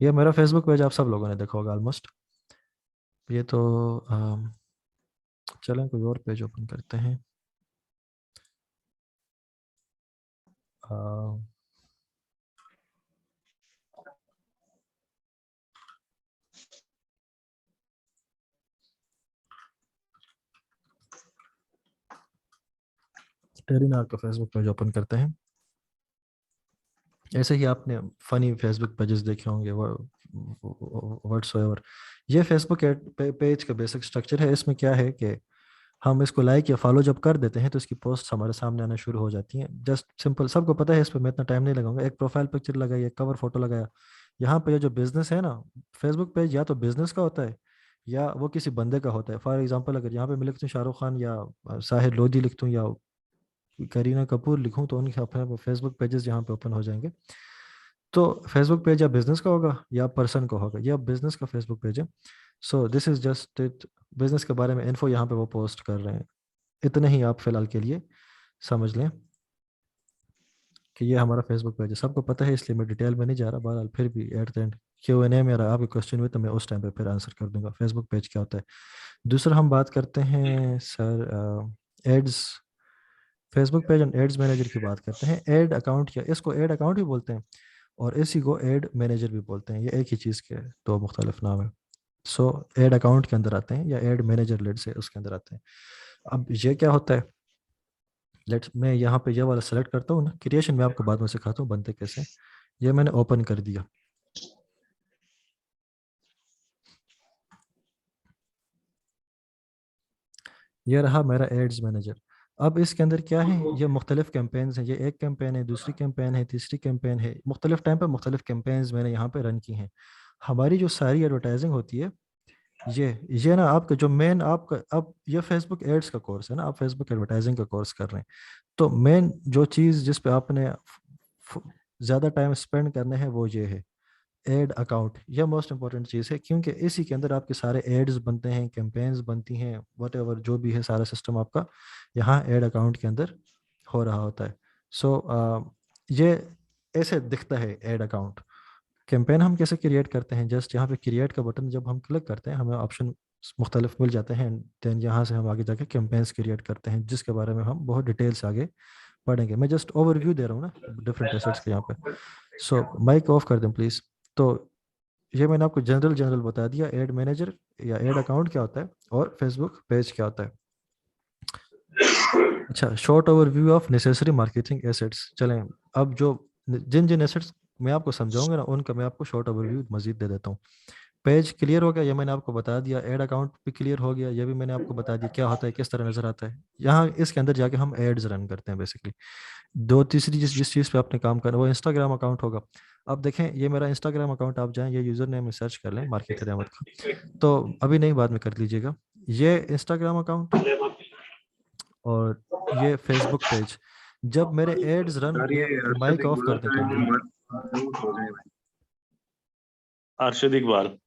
ये मेरा फेसबुक पेज आप सब लोगों ने देखा होगा ऑलमोस्ट। ये तो चलें कोई और पेज ओपन करते हैं। अ, टेलीनार का फेसबुक पेज ओपन करते हैं। ऐसे ही आपने फनी फेसबुक पेजेस देखे होंगे, व्हाट्सएवर। ये फेसबुक पेज का बेसिक स्ट्रक्चर है। इसमें क्या है कि हम इसको लाइक या फॉलो जब कर देते हैं तो इसकी पोस्ट हमारे सामने आना शुरू हो जाती हैं। जस्ट सिंपल, सबको पता है, इस पर मैं इतना टाइम नहीं लगाऊंगा। एक प्रोफाइल पिक्चर लगाई, एक कवर फोटो लगाया। यहाँ पे ये जो बिजनेस है ना, फेसबुक पेज या तो बिजनेस का होता है या वो किसी बंदे का होता है। फॉर एग्जांपल, अगर यहाँ पे मैं लिखता हूँ शाहरुख खान या साहिर लोधी लिखता हूँ या करीना कपूर लिखूँ, तो उनके अपने फेसबुक पेजेस यहाँ पे ओपन हो जाएंगे। तो फेसबुक पेज या बिजनेस का होगा या पर्सन का होगा। या बिजनेस का फेसबुक पेज है। So this is just it. Business के बारे में इन्फो यहाँ पे वो पोस्ट कर रहे हैं। इतने ही आप फिलहाल के लिए समझ लें कि ये हमारा फेसबुक पेज है। सबको पता है, इसलिए मैं डिटेल में नहीं जा रहा। बहरहाल फिर भी एट द एंड Q&A मेरा आपके क्वेश्चन हुए तो मैं उस टाइम पे फिर आंसर कर दूंगा फेसबुक पेज क्या होता है। दूसरा हम बात करते हैं sir ads. Facebook page and ads manager की बात करते हैं। एड अकाउंट, या इसको एड अकाउंट भी बोलते हैं और इसी को एड मैनेजर भी बोलते हैं। ये एक ही चीज़ के दो मुख्तलिफ नाम है। सो एड अकाउंट के अंदर आते हैं या एड मैनेजर लेट से उसके अंदर आते हैं। अब ये क्या होता है, लेट्स मैं यहाँ पे ये वाला सेलेक्ट करता हूँ ना, क्रिएशन में आपको बाद में सिखाता हूँ बनते कैसे। ये मैंने ओपन कर दिया। ये रहा मेरा एड्स मैनेजर। अब इसके अंदर क्या है, ये मुख्तलिफ कैंपेन्स हैं। ये एक कैंपेन है, दूसरी कैंपेन है, तीसरी कैंपेन है। मुख्तलिफ टाइम पर मुख्तलिफ कैंपेन्स मैंने यहाँ पे रन की हैं। हमारी जो सारी एडवर्टाइजिंग होती है, ये ना आपका जो मेन आपका, अब ये फेसबुक एड्स का कोर्स है ना, आप फेसबुक एडवर्टाइजिंग का कोर्स कर रहे हैं। तो मेन जो चीज़ जिस पे आपने ज़्यादा टाइम स्पेंड करना है वो ये है एड अकाउंट। यह मोस्ट इंपॉर्टेंट चीज़ है, क्योंकि इसी के अंदर आपके सारे एड्स बनते हैं, कैंपेन्स बनती हैं, वट एवर जो भी है सारा सिस्टम आपका यहाँ एड अकाउंट के अंदर हो रहा होता है। सो ये ऐसे दिखता है एड अकाउंट। कैंपेन हम कैसे क्रिएट करते हैं, जस्ट यहाँ पे क्रिएट का बटन जब हम क्लिक करते हैं हमें ऑप्शन मुख्तलिफ मिल जाते हैं। देन यहाँ से हम आगे जाके कैंपेन्स क्रिएट करते हैं, जिसके बारे में हम बहुत डिटेल से आगे पढ़ेंगे। मैं जस्ट ओवरव्यू दे रहा हूँ ना डिफरेंट एसेट्स के यहाँ पे। सो माइक ऑफ कर दें प्लीज़। तो ये मैंने आपको जनरल जनरल बता दिया, एड मैनेजर या एड अकाउंट क्या होता है और फेसबुक पेज क्या होता है। अच्छा, short overview of necessary marketing assets. चलें, अब जो जिन जिन एसेट्स मैं आपको समझाऊंगा ना, उनका मैं आपको शॉर्ट ओवरव्यू मजीद दे देता हूँ। पेज क्लियर हो गया, ये मैंने आपको बता दिया। एड अकाउंट भी क्लियर हो गया, ये भी मैंने आपको बता दिया क्या होता है, किस तरह नजर आता है। यहाँ इसके अंदर जाके हम एड्स रन करते हैं बेसिकली। दो तीसरी जिस चीज़ पे आपने काम करना वो इंस्टाग्राम अकाउंट होगा। अब देखें, ये मेरा इंस्टाग्राम अकाउंट, आप जाएं ये यूज़र नेम में सर्च कर लें मार्केट अहमद का। तो अभी नहीं, बाद में कर लीजिएगा। ये इंस्टाग्राम अकाउंट और ये फेसबुक पेज। जब मेरे एड्स रन, सर ये ये अर्शद माइक ऑफ कर इकबाल दें का काइंडली। नंबर म्यूट हो जाए भाई। अरशद इकबाल।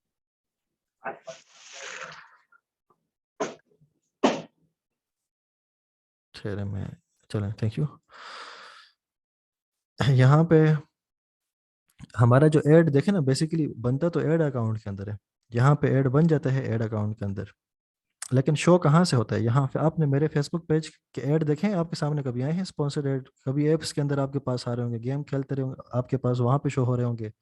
ठहरे मैं, चलें, थैंक यू। यहाँ पे हमारा जो ऐड देखे ना, बेसिकली बनता तो ऐड अकाउंट के अंदर है। यहाँ पे ऐड बन जाता है ऐड अकाउंट के अंदर, लेकिन शो कहाँ से होता है, यहाँ पे आपने मेरे फेसबुक पेज के ऐड देखे हैं आपके सामने कभी आए हैं स्पॉन्सर्ड ऐड? कभी ऐप्स के अंदर आपके पास आ रहे होंगे, गेम खेलते रहे होंगे आपके पास, वहाँ पे शो हो रहे होंगे।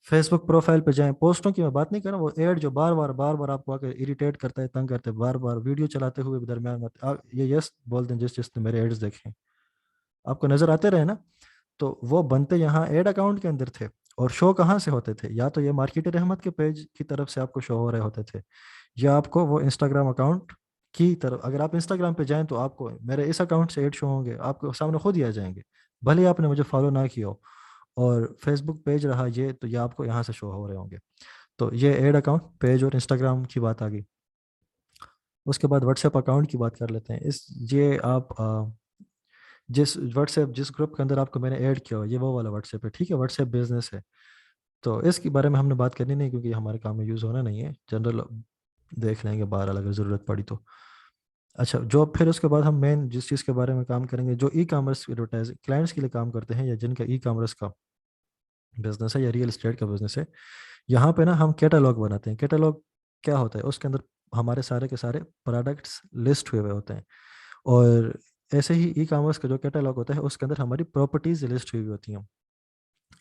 फेसबुक प्रोफाइल पे जाएं, पोस्टों की मैं बात नहीं कर रहा, वो ऐड जो बार बार आपको आकर इरिटेट करता है, तंग करता है, बार बार वीडियो चलाते हुए भी दरमियान में ये यस बोल दें जिस जिसने मेरे एड्स देखे हैं, आपको नजर आते रहे ना। तो वो बनते यहाँ एड अकाउंट के अंदर थे। और शो कहाँ से होते थे, या तो ये मार्केटर अहमद के पेज की तरफ से आपको शो हो रहे होते थे, या आपको वो इंस्टाग्राम अकाउंट की तरफ, अगर आप इंस्टाग्राम पे जाएं तो आपको मेरे इस अकाउंट से ऐड शो होंगे, आपको सामने खुद ही आ जाएंगे, भले ही आपने मुझे फॉलो ना किया हो। और फेसबुक पेज रहा ये, तो ये आपको यहाँ से शो हो रहे होंगे। तो ये ऐड अकाउंट, पेज और इंस्टाग्राम की बात आ गई। उसके बाद व्हाट्सएप अकाउंट की बात कर लेते हैं। इस ये आप जिस व्हाट्सएप जिस ग्रुप के अंदर आपको मैंने ऐड किया हो, ये वो वाला व्हाट्सएप है, ठीक है, व्हाट्सएप बिजनेस है। तो इसके बारे में हमने बात करनी नहीं, क्योंकि हमारे काम में यूज़ होना नहीं है, जनरल देख लेंगे बाहर अगर ज़रूरत पड़ी तो। अच्छा, जो फिर उसके बाद हम मेन जिस चीज़ के बारे में काम करेंगे, जो ई कामर्स एडवर्टाइज क्लाइंट्स के लिए काम करते हैं या जिनका ई कामर्स का बिजनेस है या रियल एस्टेट का बिजनेस है, यहाँ पे ना हम कैटलॉग बनाते हैं। कैटलॉग क्या होता है, उसके अंदर हमारे सारे के सारे प्रोडक्ट्स लिस्ट हुए हुए होते हैं। और ऐसे ही ई कॉमर्स का जो कैटलॉग होता है उसके अंदर हमारी प्रॉपर्टीज लिस्ट हुई हुई होती हैं।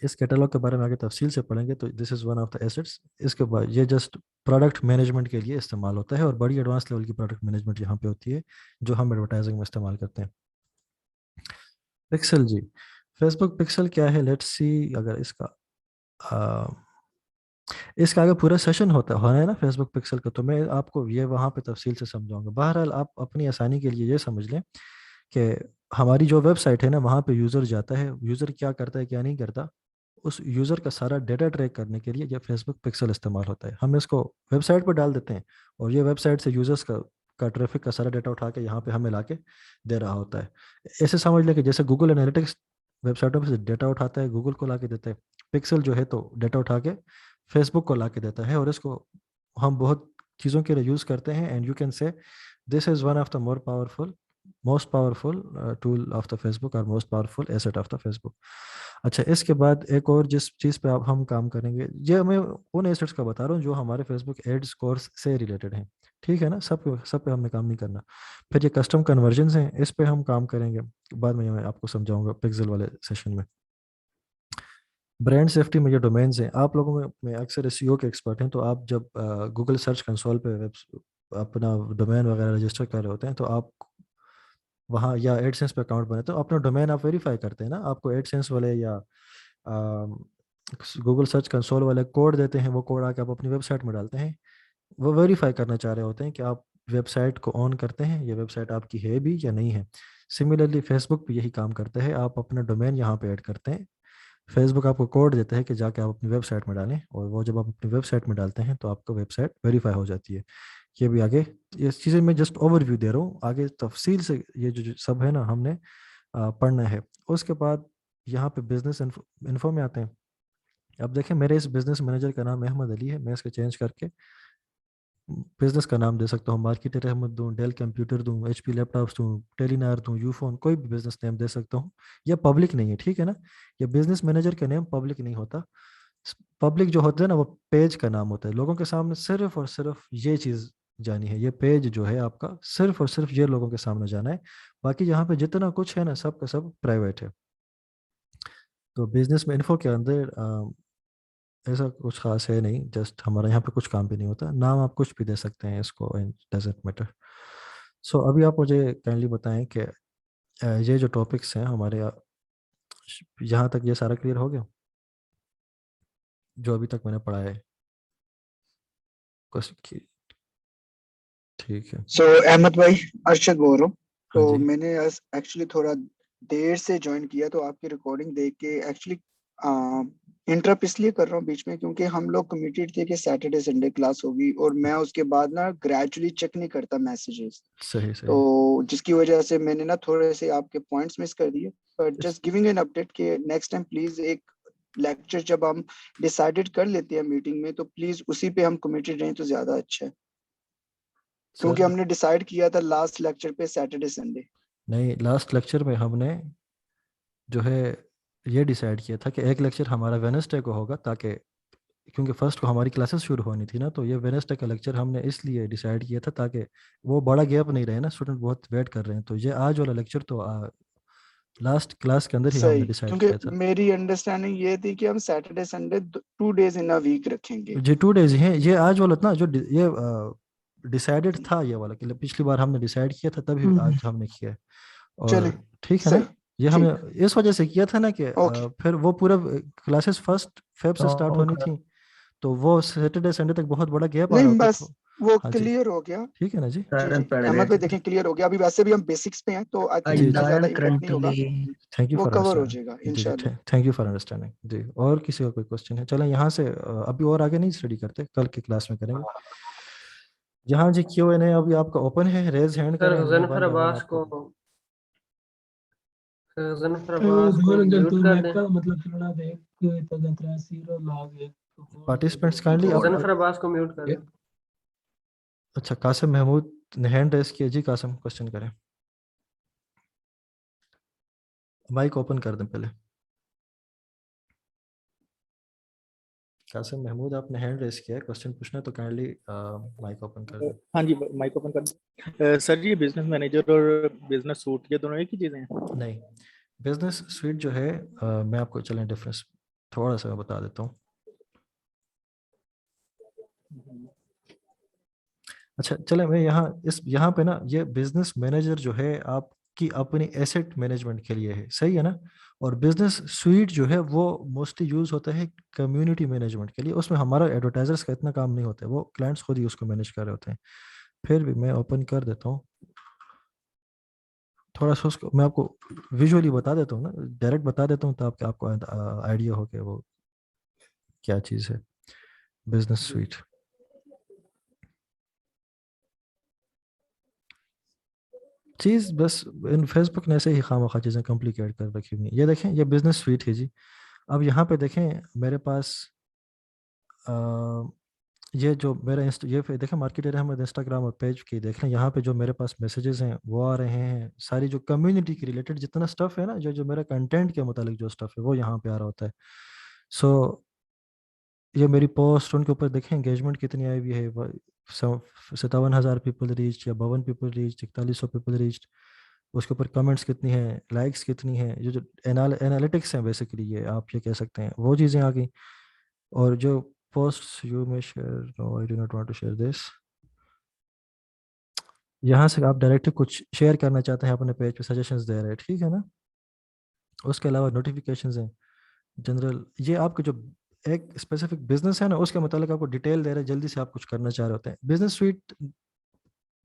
इस कैटलॉग के बारे में आगे तफसील से पढ़ेंगे, तो this is one of the assets. इसके बाद ये जस्ट प्रोडक्ट मैनेजमेंट के लिए इस्तेमाल होता है, और बड़ी एडवांस लेवल की प्रोडक्ट मैनेजमेंट यहाँ पे होती है जो हम एडवर्टाइजिंग में इस्तेमाल करते हैं। पिक्सल जी, फेसबुक पिक्सल क्या है, लेट्स सी। अगर इसका आगे पूरा सेशन होना है ना फेसबुक पिक्सल का, तो मैं आपको ये वहाँ पे तफसील से समझाऊंगा। बहरहाल आप अपनी आसानी के लिए ये समझ लें कि हमारी जो वेबसाइट है ना, वहाँ पे यूज़र जाता है, यूज़र क्या करता है क्या नहीं करता, उस यूज़र का सारा डेटा ट्रैक करने के लिए ये फेसबुक पिक्सल इस्तेमाल होता है। हम इसको वेबसाइट पर डाल देते हैं और ये वेबसाइट से यूज़र्स का ट्रैफिक का सारा डेटा उठा के यहाँ पे हमें लाके दे रहा होता है। ऐसे समझ लें कि जैसे गूगल एनालिटिक्स वेबसाइटों पर से डेटा उठाता है, गूगल को ला के देता है, पिक्सल जो है तो डेटा उठा के फेसबुक को ला के देता है, और इसको हम बहुत चीज़ों के लिए यूज़ करते हैं। And you can say this is one of the most powerful tool of the Facebook और most powerful asset of the Facebook. अच्छा, इसके बाद एक और जिस चीज़ पे आप हम काम करेंगे, ये मैं उन एसेट्स का बता रहा हूँ जो हमारे फेसबुक एड्स कोर्स से रिलेटेड हैं, ठीक है ना। सब पे हमने काम नहीं करना। फिर ये कस्टम कन्वर्जन हैं, इस पे हम काम करेंगे, बाद में मैं आपको समझाऊंगा पिक्सल वाले सेशन में। ब्रांड सेफ्टी में ये डोमेन्स हैं, आप लोगों में अक्सर एसईओ के एक्सपर्ट हैं, तो आप जब गूगल सर्च कंसोल पे अपना डोमेन वगैरह रजिस्टर कर रहे होते हैं, तो आप वहाँ या एडसेंस पे अकाउंट बनाते हो, अपना डोमेन आप वेरीफाई करते हैं ना, आपको एडसेंस वाले या गूगल सर्च कंसोल वाले कोड देते हैं, वो कोड आके आप अपनी वेबसाइट में डालते हैं। वो वेरीफाई करना चाह रहे होते हैं कि आप वेबसाइट को ऑन करते हैं, ये वेबसाइट आपकी है भी या नहीं है। सिमिलरली फेसबुक भी यही काम करता है, आप अपना डोमेन यहाँ पे ऐड करते हैं, फेसबुक आपको कोड देता है कि जाके आप अपनी वेबसाइट में डालें, और वो जब आप अपनी वेबसाइट में डालते हैं तो आपको वेबसाइट वेरीफाई हो जाती है। ये भी आगे, ये चीज़ें मैं जस्ट ओवरव्यू दे रहा हूँ, आगे तफसील से ये जो सब है ना हमने पढ़ना है। उसके बाद यहाँ पे बिजनेस इन्फो में आते हैं। अब देखें, मेरे इस बिजनेस मैनेजर का नाम अहमद अली है, मैं इसको चेंज करके बिजनेस का नाम दे सकता हूँ, मार्केटर अहमद दूँ, डेल कंप्यूटर दूँ, एचपी लैपटॉप्स दूँ, टेलीनार दूँ, यूफोन, कोई भी बिजनेस नेम दे सकता हूँ। यह पब्लिक नहीं है, ठीक है ना। ये बिजनेस मैनेजर का नेम पब्लिक नहीं होता। पब्लिक जो होता है ना, वो पेज का नाम होता है, लोगों के सामने सिर्फ और सिर्फ ये चीज़ जानी है, ये पेज जो है आपका सिर्फ और सिर्फ ये लोगों के सामने जाना है। बाकी यहाँ पे जितना कुछ है ना, सब का सब प्राइवेट है। तो बिजनेस में इन्फो के अंदर ऐसा कुछ खास है नहीं, जस्ट हमारा यहाँ पे कुछ काम भी नहीं होता, नाम आप कुछ भी दे सकते हैं इसको, डजेंट मैटर। सो अभी आप मुझे काइंडली बताएं कि ये जो टॉपिक्स हैं हमारे यहाँ तक, ये सारा क्लियर हो गया जो अभी तक मैंने पढ़ा है कुछ। ठीक है। सो अहमद भाई, अरशद बोल रहा हूँ। हाँ तो जी। मैंने एक्चुअली थोड़ा देर से ज्वाइन किया, तो आपकी रिकॉर्डिंग देख के एक्चुअली इंटरप्ट इसलिए कर रहा हूँ बीच में, क्योंकि हम लोग कमिटेड थे कि सैटरडे संडे क्लास होगी, और मैं उसके बाद ना ग्रेजुअली चेक नहीं करता मैसेजेस। सही तो सही। जिसकी वजह से मैंने ना थोड़े से आपके पॉइंट्स मिस कर दिए। बट इस जस्ट गिविंग एन अपडेट कि नेक्स्ट टाइम प्लीज एक लेक्चर जब हम डिसाइडेड कर लेते हैं मीटिंग में, तो प्लीज उसी पे हम कमिटेड रहें तो ज्यादा अच्छा है, क्योंकि सर, हमने डिसाइड किया था लास्ट लेक्चर पे सैटरडे संडे। नहीं, लास्ट लेक्चर में हमने जो है ये डिसाइड किया था कि एक लेक्चर हमारा वेनसडे को होगा, ताकि क्योंकि फर्स्ट को हमारी क्लासेस शुरू होनी थी ना, तो ये वेनसडे का लेक्चर हमने इसलिए डिसाइड किया था ताकि वो बड़ा गैप नहीं रहे ना, स्टूडेंट बहुत वेट कर रहे हैं। तो ये आज वाला लेक्चर तो लास्ट क्लास के अंदर ही हमने सही, डिसाइड क्योंकि किया था। मेरी अंडरस्टैंडिंग ये थी कि हम Saturday Sunday 2 days in a week रखेंगे। ये 2 डेज ही हैं, ये आज वाला ना जो ये डिसाइडेड था ये वाला, कि पिछली बार हमने डिसाइड किया था तभी हम्म, आज हमने किया है। चले, और ठीक है ना, सही, ये हमने ठीक, इस वजह से किया था ना कि ओके। फिर वो पूरा क्लासेस फर्स्ट फेब से स्टार्ट होनी ओके। थी, तो वो सैटरडे संडे तक बहुत बड़ा गैप आ रहा नहीं, होता बस था। वो हाँ जी, क्लियर हो गया। ठीक है ना जी। जी जी, Currently, अहमद भाई देखें क्लियर हो गया, अभी वैसे भी हम बेसिक्स पे हैं, तो आई थिंक जी इतना जी ज्यादा dial इम्पेक्ट नहीं होगा, currently थैंक यू वो फॉर कवर हो अंडरस्टैंडिंग। जाएगा जी जी, इंशाल्लाह। थैंक यू फॉर अंडरस्टैंडिंग जी। और किसी का कोई क्वेश्चन है? चलें यहाँ से अभी और आगे नहीं स्टडी करते, कल की क्लास में करेंगे। यहाँ जी Q&A अभी आपका ओपन है, रेज हैंड सर करें, मैं जन्फर बंद करूँगा अब्बास आपको। जन्फर अब्बास को दोन म्यूट जतु कर दें। मेका मतलब चलना दे एक तो जतरा सीरो लाग एक पार्टिसिपेंट्स काइंडली जन्फर अब्बास को म्यूट कर दें। अच्छा, कासिम महमूद ने हैंड रेस किया जी, कासिम क्वेश्चन करें, माइक ओपन कर दें पहले। कासिम महमूद, आपने हैंड रेस किया है, क्वेश्चन पूछना है तो काइंडली माइक ओपन कर दें। हाँ जी, माइक ओपन कर सर, ये बिजनेस मैनेजर और बिजनेस सूट ये दोनों एक ही चीजें हैं? नहीं, बिजनेस स्वीट जो है मैं आपको चलें डिफरेंस थोड़ा सा मैं बता देता हूँ। अच्छा चले, मैं यहाँ पे ना, ये बिजनेस मैनेजर जो है आपकी अपनी एसेट मैनेजमेंट के लिए है, सही है ना। और बिजनेस स्वीट जो है वो मोस्टली यूज होता है कम्युनिटी मैनेजमेंट के लिए। उसमें हमारा एडवर्टाइजर्स का इतना काम नहीं होता है, वो क्लाइंट्स खुद ही उसको मैनेज कर रहे होते हैं। फिर भी मैं ओपन कर देता हूँ, थोड़ा सा उसको मैं आपको विजुअली बता देता हूँ ना, डायरेक्ट बता देता हूँ, तो आपको आइडिया हो कि वो क्या चीज़ है बिजनेस स्वीट। चीज़ बस इन फेसबुक ने ऐसे ही खामखा चीज़ें कॉम्प्लिकेट कर रखी हुई हैं। ये देखें, ये बिजनेस स्वीट है जी। अब यहाँ पे देखें मेरे पास ये जो मेरा देखें मार्केट एरिया हम इंस्टाग्राम और पेज की देख लें, यहाँ पे जो मेरे पास मैसेजेस हैं वो आ रहे हैं, सारी जो कम्युनिटी के रिलेटेड जितना स्टफ है ना, जो जो मेरा कंटेंट के मुतालिक जो स्टफ है वो यहाँ पे आ रहा होता है। सो ये मेरी पोस्ट, उनके ऊपर देखें एंगेजमेंट कितनी आई हुई है, 57,000 पीपल रीच या 52 पीपल रीच, 4100 पीपल रीच। उसके ऊपर कमेंट्स कितनी हैं, लाइक्स कितनी हैं, जो जो एनालिटिक्स हैं बेसिकली, ये आप ये कह सकते हैं, वो चीज़ें आ गई। और जो पोस्ट यू में share, no I do not want to share this, यहाँ से आप डायरेक्टली कुछ शेयर करना चाहते हैं अपने पेज पे, सजेशंस दे रहे हैं, ठीक है ना। उसके अलावा नोटिफिकेशंस हैं जनरल, ये आपके जो एक स्पेसिफिक बिजनेस है ना उसके मतलब आपको डिटेल दे रहे हैं, जल्दी से आप कुछ करना चाह रहे होते हैं। बिजनेस स्वीट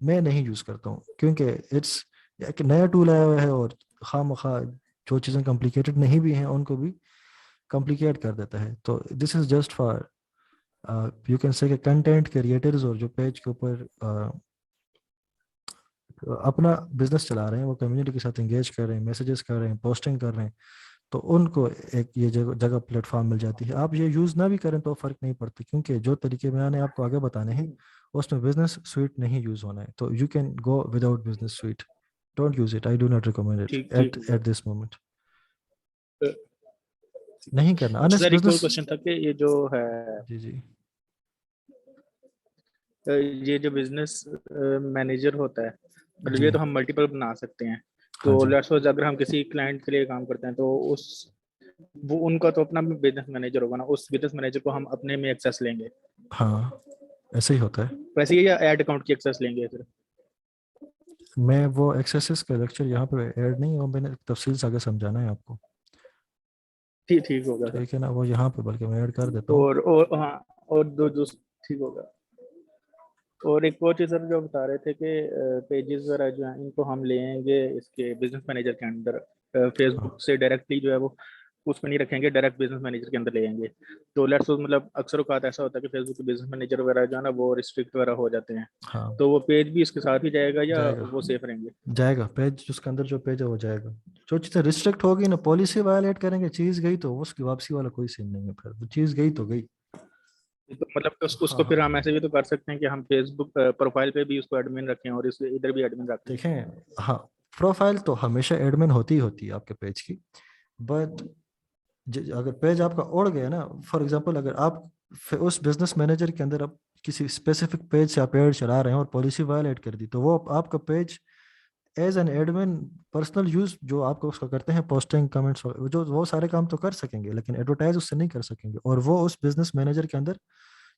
मैं नहीं यूज़ करता हूँ क्योंकि इट्स एक नया टूल आया हुआ है, और खामखा जो चीज़ें कॉम्प्लिकेटेड नहीं भी हैं उनको भी कॉम्प्लिकेट कर देता है। तो this is just for you can से कंटेंट क्रिएटर्स, और जो पेज के ऊपर अपना बिजनेस चला रहे हैं, वो कम्युनिटी के साथ एंगेज कर रहे हैं, मैसेजेस कर रहे हैं, पोस्टिंग कर रहे हैं, तो उनको एक ये जगह जगह प्लेटफॉर्म मिल जाती है। आप ये यूज़ ना भी करें तो फ़र्क नहीं पड़ता, क्योंकि जो तरीके मैंने आपको आगे बताने हैं उसमें बिजनेस स्वीट नहीं यूज़ होना है। तो you can go without business sweet, don't use it, I do not recommend it ठीक एट ठीक एट दिस मोमेंट। अ, नहीं करना अच्छा अनलेस सर, एक और बिजनेस। क्वेश्चन था कि ये जो है जी जी ये जो बिजनेस मैनेजर होता है, मतलब जी। ये तो हम मल्टीपल बना सकते हैं। हाँ तो जी। लेट्स सपोज अगर हम किसी क्लाइंट के लिए काम करते हैं तो उस वो उनका तो अपना बिजनेस मैनेजर होगा ना, उस बिजनेस मैनेजर को हम अपने में एक्सेस लेंगे हाँ ऐसे ही होता है। वैसे ही, या ऐड अकाउंट की एक्सेस लेंगे फिर? मैं वो एक्सेसेस का लेक्चर यहाँ पे ऐड नहीं हो, मैंने तफसील से आगे समझाना है आपको, ठीक ठीक होगा सर। ठीक है ना, वो यहाँ पे बल्कि मैं ऐड कर देता हूँ। और हाँ, और दो जो ठीक होगा। और एक और चीज़ सर जो बता रहे थे कि पेजेस वगैरह जो हैं इनको हम लेंगे इसके बिजनेस मैनेजर के अंदर, हाँ फेसबुक से डायरेक्टली जो है वो उसमें नहीं रखेंगे, डायरेक्ट बिजनेस मैनेजर के अंदर ले जाएंगे। तो लेट्स मतलब अक्सर औकात ऐसा होता है कि फेसबुक के बिजनेस मैनेजर वगैरह जो है ना वो रिस्ट्रिक्ट वगैरह हो जाते हैं, हाँ तो वो पेज भी इसके साथ ही जाएगा या जाएगा, वो सेफ रहेंगे? जाएगा पेज, उसके अंदर जो पेज है वो जाएगा। जो चीज़ें रिस्ट्रिक्ट होगी ना, पॉलिसी वायलेट करेंगे, चीज़ गई तो उसकी वापसी वाला कोई सीन नहीं है, फिर वो चीज़ गई तो गई। तो मतलब हाँ उसको फिर हाँ हम ऐसे भी तो कर सकते हैं कि हम फेसबुक प्रोफाइल पे भी उसको एडमिन रखें और इस इधर भी एडमिन रख लें। देखें, हाँ प्रोफाइल तो हमेशा एडमिन होती ही होती है आपके पेज की, बट अगर पेज आपका उड़ गया ना, फॉर एग्जांपल अगर आप उस बिजनेस मैनेजर के अंदर आप किसी स्पेसिफिक पेज से आप एड चला रहे हैं और पॉलिसी वायलेट कर दी, तो वो आपका page as an admin personal use जो आपको उसका करते हैं, पोस्टिंग कमेंट्स जो वो सारे काम तो कर सकेंगे, लेकिन एडवर्टाइज उससे नहीं कर सकेंगे। और वो उस बिजनेस मैनेजर के अंदर,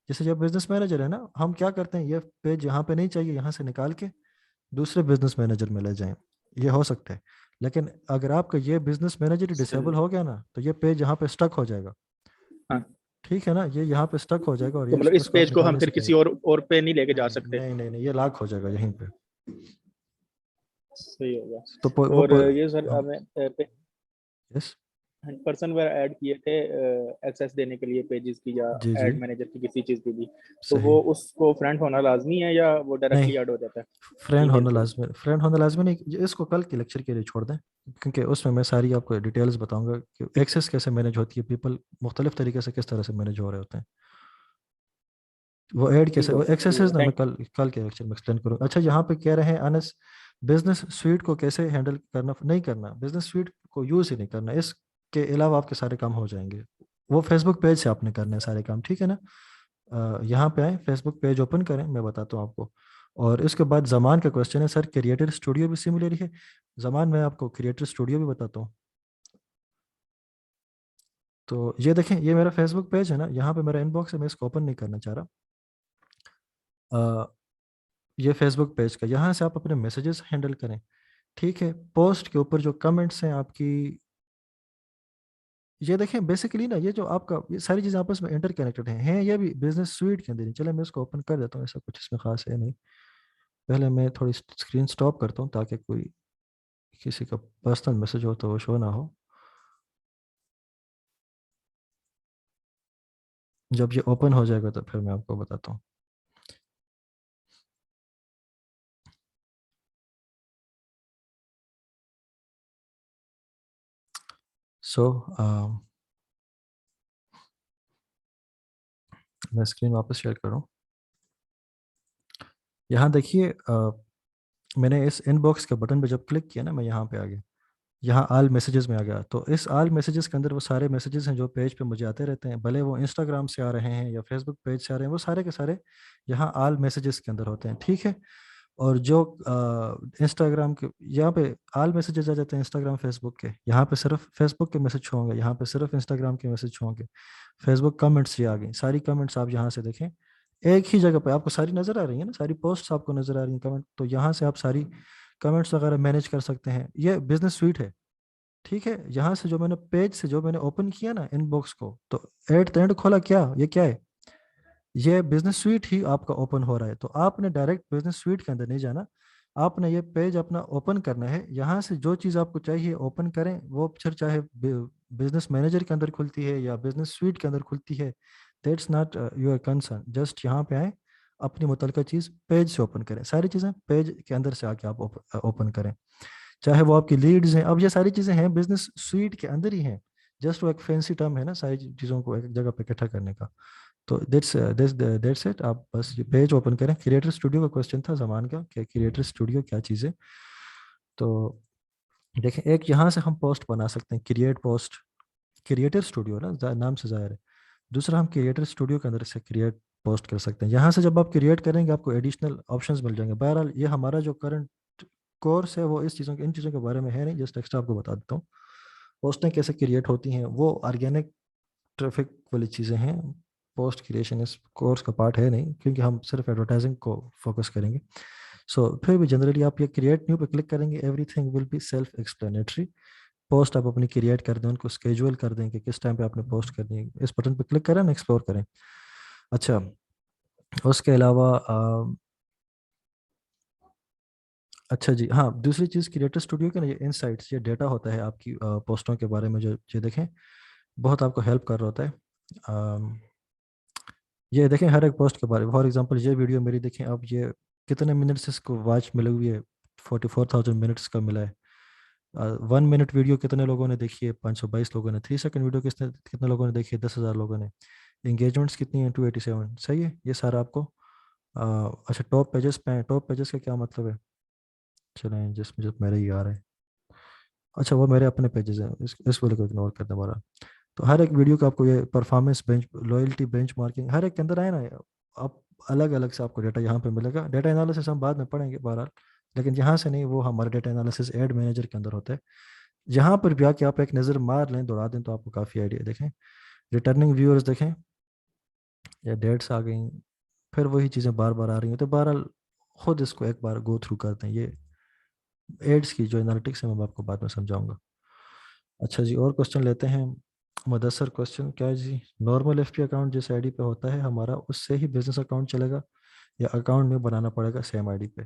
जैसे जब बिजनेस मैनेजर है ना, हम क्या करते हैं, ये पेज यहाँ पे नहीं चाहिए, यहाँ से निकाल के दूसरे बिजनेस मैनेजर में ले जाएं, ये हो सकता है। लेकिन अगर आपका ये बिजनेस मैनेजर डिसेबल सही। हो गया ना, तो ये पेज यहाँ पे स्टक हो जाएगा, हाँ, ठीक है ना, ये यहाँ पे स्टक हो जाएगा और तो ये मतलब इस उसको आप पेज को निकाल हम नहीं फिर सकेंगे। किसी और पे नहीं लेके जा नहीं सकते? नहीं नहीं नहीं, ये लॉक हो जाएगा यहीं पे। सही होगा। तो और ये सर हाँ हमें यस पर्सन वगैरह ऐड किए थे एक्सेस देने के लिए पेजेस की या जी जी ऐड मैनेजर की किसी चीज़ की भी, तो सही। वो उसको फ्रेंड होना लाजमी है या वो नहीं, डायरेक्टली ऐड हो जाता है फ्रेंड ईमेल होना थ्रू? लाजमी, फ्रेंड होना लाजमी नहीं, इसको कल के लेक्चर के लिए छोड़ दें, क्योंकि उसमें मैं सारी आपको डिटेल्स बताऊंगा कि एक्सेस कैसे मैनेज होती है, पीपल मुख्तलिफ तरीके से किस तरह से मैनेज हो रहे होते हैं, वो ऐड ठीक कैसे, वो होगा, ठीक एक्सेसेस होगा, ना मैं थैंक। कल कल के लेक्चर में एक्सप्लेन करूँगा। अच्छा यहाँ पे कह रहे हैं अनस, बिजनेस स्वीट को कैसे हैंडल करना, नहीं करना, बिजनेस स्वीट को यूज़ ही नहीं करना, इसके अलावा आपके सारे काम हो जाएंगे। वो फेसबुक पेज से आपने करने हैं सारे काम, ठीक है ना। यहाँ पे आए, फेसबुक पेज ओपन करें, मैं बताता हूँ आपको। और इसके बाद जमान का क्वेश्चन है, सर क्रिएटर स्टूडियो भी सिमिलर ही है। जमान मैं आपको क्रिएटर स्टूडियो भी बताता हूँ। तो ये देखें, ये मेरा फेसबुक पेज है ना, यहाँ पे मेरा इनबॉक्स है, मैं इसको ओपन नहीं करना चाह रहा। ये फेसबुक पेज का, यहाँ से आप अपने मैसेजेस हैंडल करें, ठीक है। पोस्ट के ऊपर जो कमेंट्स हैं आपकी, ये देखें बेसिकली ना, ये जो आपका ये सारी चीज़ें आपस में इंटर कनेक्टेड हैं ये भी बिजनेस स्वीट के अंदर ही। चले मैं इसको ओपन कर देता हूँ, ऐसा कुछ इसमें खास है नहीं। पहले मैं थोड़ी स्क्रीन स्टॉप करता हूँ ताकि कोई किसी का पर्सनल मैसेज हो तो वो शो ना हो। जब ये ओपन हो जाएगा तो फिर मैं आपको बताता हूँ। सो मैं स्क्रीन वापस शेयर करूँ। यहाँ देखिए मैंने इस इनबॉक्स के बटन पे जब क्लिक किया ना, मैं यहाँ पे आ गया, यहाँ आल मैसेजेस में आ गया। तो इस आल मैसेजेस के अंदर वो सारे मैसेजेस हैं जो पेज पे मुझे आते रहते हैं, भले वो इंस्टाग्राम से आ रहे हैं या फेसबुक पेज से आ रहे हैं, वो सारे के सारे यहाँ आल मैसेजेस के अंदर होते हैं, ठीक है। और जो इंस्टाग्राम के यहाँ पे आल मैसेजेस आ जाते हैं इंस्टाग्राम फेसबुक के, यहाँ पे सिर्फ फेसबुक के मैसेज होंगे, यहाँ पे सिर्फ इंस्टाग्राम के मैसेज होंगे। फेसबुक कमेंट्स ये आ गई, सारी कमेंट्स आप यहाँ से देखें एक ही जगह पे आपको सारी नज़र आ रही है ना, सारी पोस्ट्स आपको नज़र आ रही हैं कमेंट, तो यहाँ से आप सारी कमेंट्स वगैरह मैनेज कर सकते हैं। ये बिजनेस स्वीट है, ठीक है। यहाँ से जो मैंने पेज से जो मैंने ओपन किया ना इनबॉक्स को, तो एट द एंड खोला, क्या ये क्या है, ये बिजनेस स्वीट ही आपका ओपन हो रहा है। तो आपने डायरेक्ट बिजनेस स्वीट के अंदर नहीं जाना, आपने ये पेज अपना ओपन करना है। यहाँ से जो चीज़ आपको चाहिए ओपन करें, वो फिर चाहे बिजनेस मैनेजर के अंदर खुलती है या बिजनेस स्वीट के अंदर खुलती है, that's not your concern. Just यहाँ पे आए, अपनी मुतलका चीज़ पेज से ओपन करें, सारी चीज़ें पेज के अंदर से आके आप ओपन करें, चाहे वो आपकी लीड्स हैं। अब ये सारी चीज़ें हैं बिजनेस स्वीट के अंदर ही हैं, जस्ट वो एक फैंसी टर्म है ना सारी चीज़ों को एक जगह पे इकट्ठा करने का। तो दैट्स इट। आप बस ये पेज ओपन करें। क्रिएटर स्टूडियो का क्वेश्चन था जमान का कि क्रिएटर स्टूडियो क्या चीज़ है। तो देखें, एक यहाँ से हम पोस्ट बना सकते हैं, क्रिएट पोस्ट, क्रिएटर स्टूडियो ना नाम से ज़ाहिर है। दूसरा, हम क्रिएटर स्टूडियो के अंदर से क्रिएट पोस्ट कर सकते हैं। यहाँ से जब आप क्रिएट करेंगे आपको एडिशनल ऑप्शंस मिल जाएंगे। बहरहाल ये हमारा जो करंट कोर्स है वो इस चीज़ों के इन चीज़ों के बारे में है नहीं, जस्ट एक्स्ट्रा आपको बता देता हूँ पोस्टें कैसे क्रिएट होती हैं। वो ऑर्गेनिक ट्रैफिक वाली चीज़ें हैं, पोस्ट क्रिएशन इस कोर्स का पार्ट है नहीं, क्योंकि हम सिर्फ एडवर्टाइजिंग को फोकस करेंगे। सो फिर भी जनरली आप ये क्रिएट न्यू पे क्लिक करेंगे, everything will be self explanatory. Post आप अपनी क्रिएट कर दें, उनको स्केजुअल कर दें कि किस टाइम पे आपने पोस्ट करनी है, इस बटन पे क्लिक करें ना, एक्सप्लोर करें। अच्छा, उसके अलावा अच्छा जी हाँ, दूसरी चीज़ क्रिएटर स्टूडियो के ना ये इनसाइट्स, ये डेटा होता है आपकी पोस्टों के बारे में, जो ये देखें बहुत आपको हेल्प कर रहा होता है। ये देखें हर एक पोस्ट के बारे में, फॉर एग्जांपल ये वीडियो मेरी देखें, अब ये कितने मिनट्स इसको वॉच मिली हुई है, 44,000 मिनट्स का मिला है। 1 मिनट वीडियो कितने लोगों ने देखी है, 522 लोगों ने। 3 सेकंड वीडियो कितने लोगों ने देखी है, 10,000 लोगों ने। इंगेजमेंट्स कितनी है, 287। सही है, ये सारा आपको अच्छा टॉप पेजेस पे है। टॉप पेजेस का क्या मतलब है, चलें जिसमें जब मेरे ही आ रहे हैं, अच्छा वो मेरे अपने पेजेस हैं, इस वाले को इग्नोर करने वाला। तो हर एक वीडियो का आपको ये performance bench, loyalty benchmarking, हर एक के अंदर आए ना, आप अलग अलग से आपको डेटा यहाँ पे मिलेगा। डेटा एनालिसिस हम बाद में पढ़ेंगे बहरहाल, लेकिन यहाँ से नहीं, वो हमारा डेटा एनालिसिस एड मैनेजर के अंदर होता है। यहाँ पर भी आके आप एक नज़र मार लें, दौड़ा दें, तो आपको काफ़ी आइडिया देखें। रिटर्निंग व्यूअर्स देखें, या डेट्स आ गई, फिर वही चीज़ें बार बार आ रही हैं। तो बहरहाल खुद इसको एक बार गो थ्रू करते हैं। ये एड्स की जो एनालिटिक्स है मैं आपको बाद में समझाऊंगा। अच्छा जी, और क्वेश्चन लेते हैं। मुदस्सर क्वेश्चन क्या है जी, नॉर्मल एफपी अकाउंट जिस आईडी पे होता है हमारा, उससे ही बिजनेस अकाउंट चलेगा या अकाउंट में बनाना पड़ेगा सेम आईडी पे?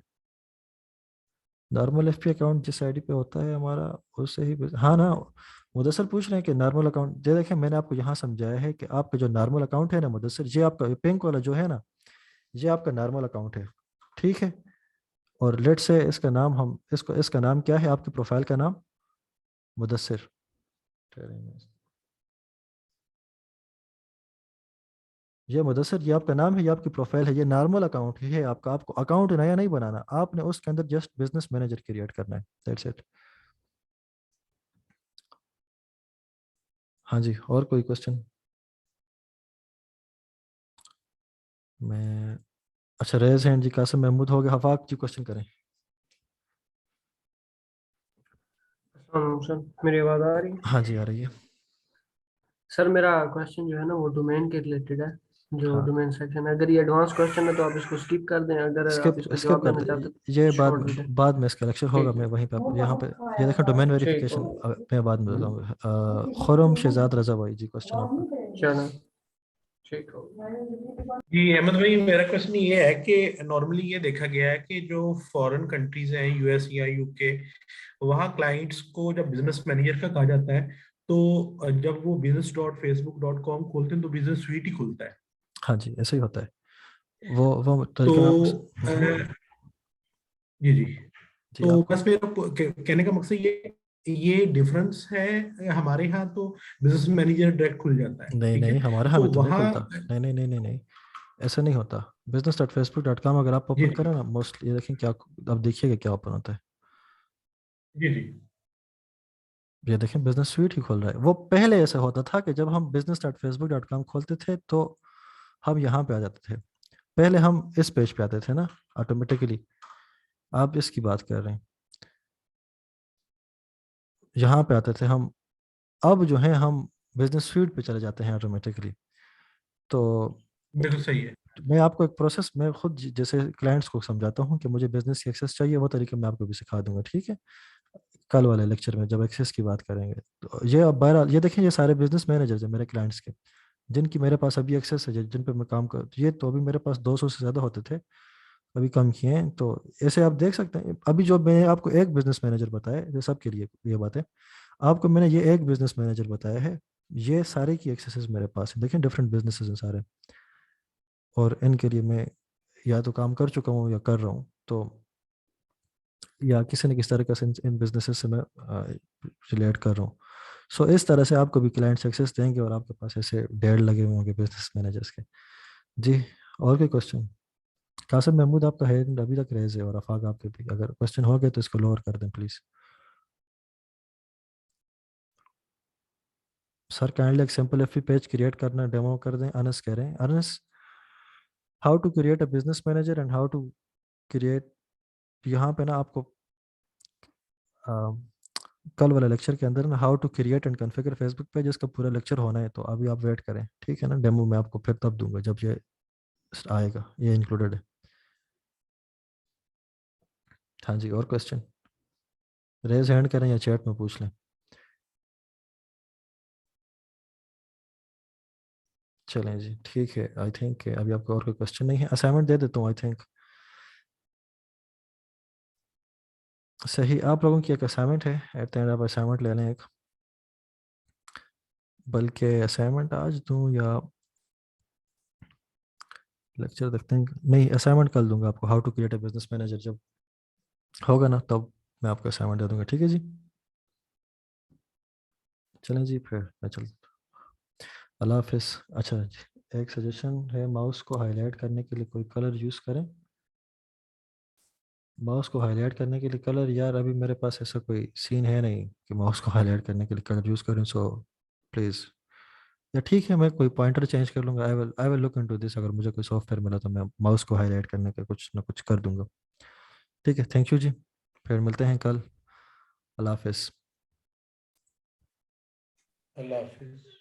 नॉर्मल एफपी अकाउंट जिस आईडी पे होता है हमारा, उससे ही हाँ ना, मुदस्सर पूछ रहे हैं कि नॉर्मल अकाउंट। ये देखें मैंने आपको यहाँ समझाया है कि आपका जो नॉर्मल अकाउंट है ना मुदस्सर, ये आपका पिंक वाला जो है ना, ये आपका नॉर्मल अकाउंट है, ठीक है। और लेट से इसका नाम हम इसका नाम क्या है, आपकी प्रोफाइल का नाम मुदस्सर। ये मुदस्सर, ये आपका नाम है, ये आपकी प्रोफाइल है, ये नॉर्मल अकाउंट है आपका। आपको अकाउंट नया नहीं बनाना, आपने उसके अंदर जस्ट बिजनेस मैनेजर क्रिएट करना है, दैट्स इट। हाँ जी, और कोई क्वेश्चन? मैं अच्छा, रेज हैंड जी, कासिम महमूद हो गया, हफाक जी क्वेश्चन करें। सर मेरी आवाज़ आ रही है? हाँ जी आ रही है। सर मेरा क्वेश्चन जो है ना वो डोमेन के रिलेटेड है। जो हाँ। डोमेन सेक्शन है, अगर ये एडवांस क्वेश्चन है तो आप इसको स्किप कर दें, अगर आप स्किप इसको स्किप जवाब कर देना दे, चाहते ये तो छोड़ दीजिए। बाद में इसका लेक्चर होगा, ठीक मैं है, वहीं पे यहाँ पे ये देखो डोमेन ठीक वेरिफिकेशन हो, मैं बाद में बताऊंगा। खुरम शहजाद रजा भाई जी, क्वेश्चन आपका। चलो ठीक हो। जी अहमद भाई, मेरा क्वेश्चन ये है कि नॉर्मली ये देखा गया है कि जो फॉरेन कंट्रीज हैं, यूएस या यूके, वहाँ क्लाइंट्स को जब बिजनेस मैनेजर का कहा जाता है तो जब वो business.facebook.com खोलते हैं तो बिजनेस स्वीट ही खुलता है। हाँ जी, ऐसे ही होता है। वो तो तरीका मैं आपको जी जी, जी तो आपको बस मेरा कहने का मकसद ये डिफरेंस है। हमारे यहाँ तो बिजनेस मैनेजर डायरेक्ट खुल जाता है, नहीं ठीक नहीं, है। हमारे यहाँ तो में तो नहीं वहाँ खुलता। नहीं नहीं नहीं नहीं नहीं, ऐसा नहीं होता। business.facebook.com अगर आप जी ओपन जी करें ना, मोस्टली ये देखें क्या, अब देखिएगा क्या ओपन होता है। जी जी ये देखें बिजनेस स्वीट ही खुल रहा है। वो पहले ऐसा होता था कि जब हम business.facebook.com खोलते थे तो हम यहाँ पे आ जाते थे। पहले हम इस पेज पे आते थे ना ऑटोमेटिकली। आप इसकी बात कर रहे हैं, यहाँ पे आते थे हम। अब जो है हम बिजनेस स्वीट पे चले जाते हैं ऑटोमेटिकली। तो बिल्कुल सही है। मैं आपको एक प्रोसेस, मैं खुद जैसे क्लाइंट्स को समझाता हूँ कि मुझे बिजनेस की एक्सेस चाहिए, वो तरीके मैं आपको भी सिखा दूंगा, ठीक है। कल वाले लेक्चर में जब एक्सेस की बात करेंगे तो ये, अब बहरहाल ये देखें, ये सारे बिजनेस मैनेजर्स हैं मेरे क्लाइंट्स के, जिनकी मेरे पास अभी एक्सेस है, जिन पे मैं काम कर, ये तो अभी मेरे पास 200 से ज़्यादा होते थे, अभी कम किए हैं। तो ऐसे आप देख सकते हैं। अभी जो मैंने आपको एक बिजनेस मैनेजर बताया, ये सबके लिए ये बात है, आपको मैंने ये एक बिजनेस मैनेजर बताया है, ये सारे की एक्सेसेस मेरे पास है। देखें डिफरेंट बिजनेसेस हैं सारे, और इनके लिए मैं या तो काम कर चुका हूँ या कर रहा हूँ, तो या किसी न किसी तरीके से इन बिजनेसेस से मैं रिलेट कर रहा हूँ। सो इस तरह से आपको भी क्लाइंट्स एक्सेस देंगे और आपके पास ऐसे 1.5 लगे हुए होंगे बिजनेस मैनेजर्स के। जी, और कोई क्वेश्चन? कासिम महमूद आपका हैंड अभी तक रेज है, और आफाक आपके भी, अगर क्वेश्चन हो गए तो इसको लोअर कर दें प्लीज़। सर काइंडली एक सिंपल एफ पेज क्रिएट करना डेमो कर दें, अनस कह रहे हैं। Anas, how to create a business manager and how to create, यहाँ पे ना आपको कल वाले लेक्चर के अंदर ना how to create and configure Facebook page, इसका पूरा लेक्चर होना है, तो अभी आप वेट करें, ठीक है ना। डेमो मैं आपको फिर तब दूंगा जब ये आएगा, ये इंक्लूडेड है। हाँ जी, और क्वेश्चन रेज हैंड करें या चैट में पूछ लें। चलें जी, ठीक है। आई थिंक अभी आपको और कोई क्वेश्चन नहीं है। असाइनमेंट दे देता हूँ आई थिंक। सही, आप लोगों की एक असाइनमेंट है, एट द एंड आप असाइनमेंट ले लें एक, बल्कि असाइनमेंट आज दूँ या लेक्चर देखते हैं। नहीं, असाइनमेंट कल दूंगा आपको, how to create a business manager जब होगा ना, तब मैं आपको असाइनमेंट दे दूंगा, ठीक है जी। चलें जी, फिर मैं चल, अल्लाह हाफिज़। अच्छा जी, एक सजेशन है, माउस को हाईलाइट करने के लिए कोई कलर यूज़ करें। माउस को हाईलाइट करने के लिए कलर, यार अभी मेरे पास ऐसा कोई सीन है नहीं कि माउस को हाईलाइट करने के लिए कलर यूज़ करें, सो प्लीज़। या ठीक है, मैं कोई पॉइंटर चेंज कर लूँगा। I will look into this, अगर मुझे कोई सॉफ्टवेयर मिला तो मैं माउस को हाईलाइट करने का कुछ ना कुछ कर दूंगा, ठीक है। थैंक यू जी, फिर मिलते हैं कल। अल्लाह हाफिज़। अल्लाह हाफिज।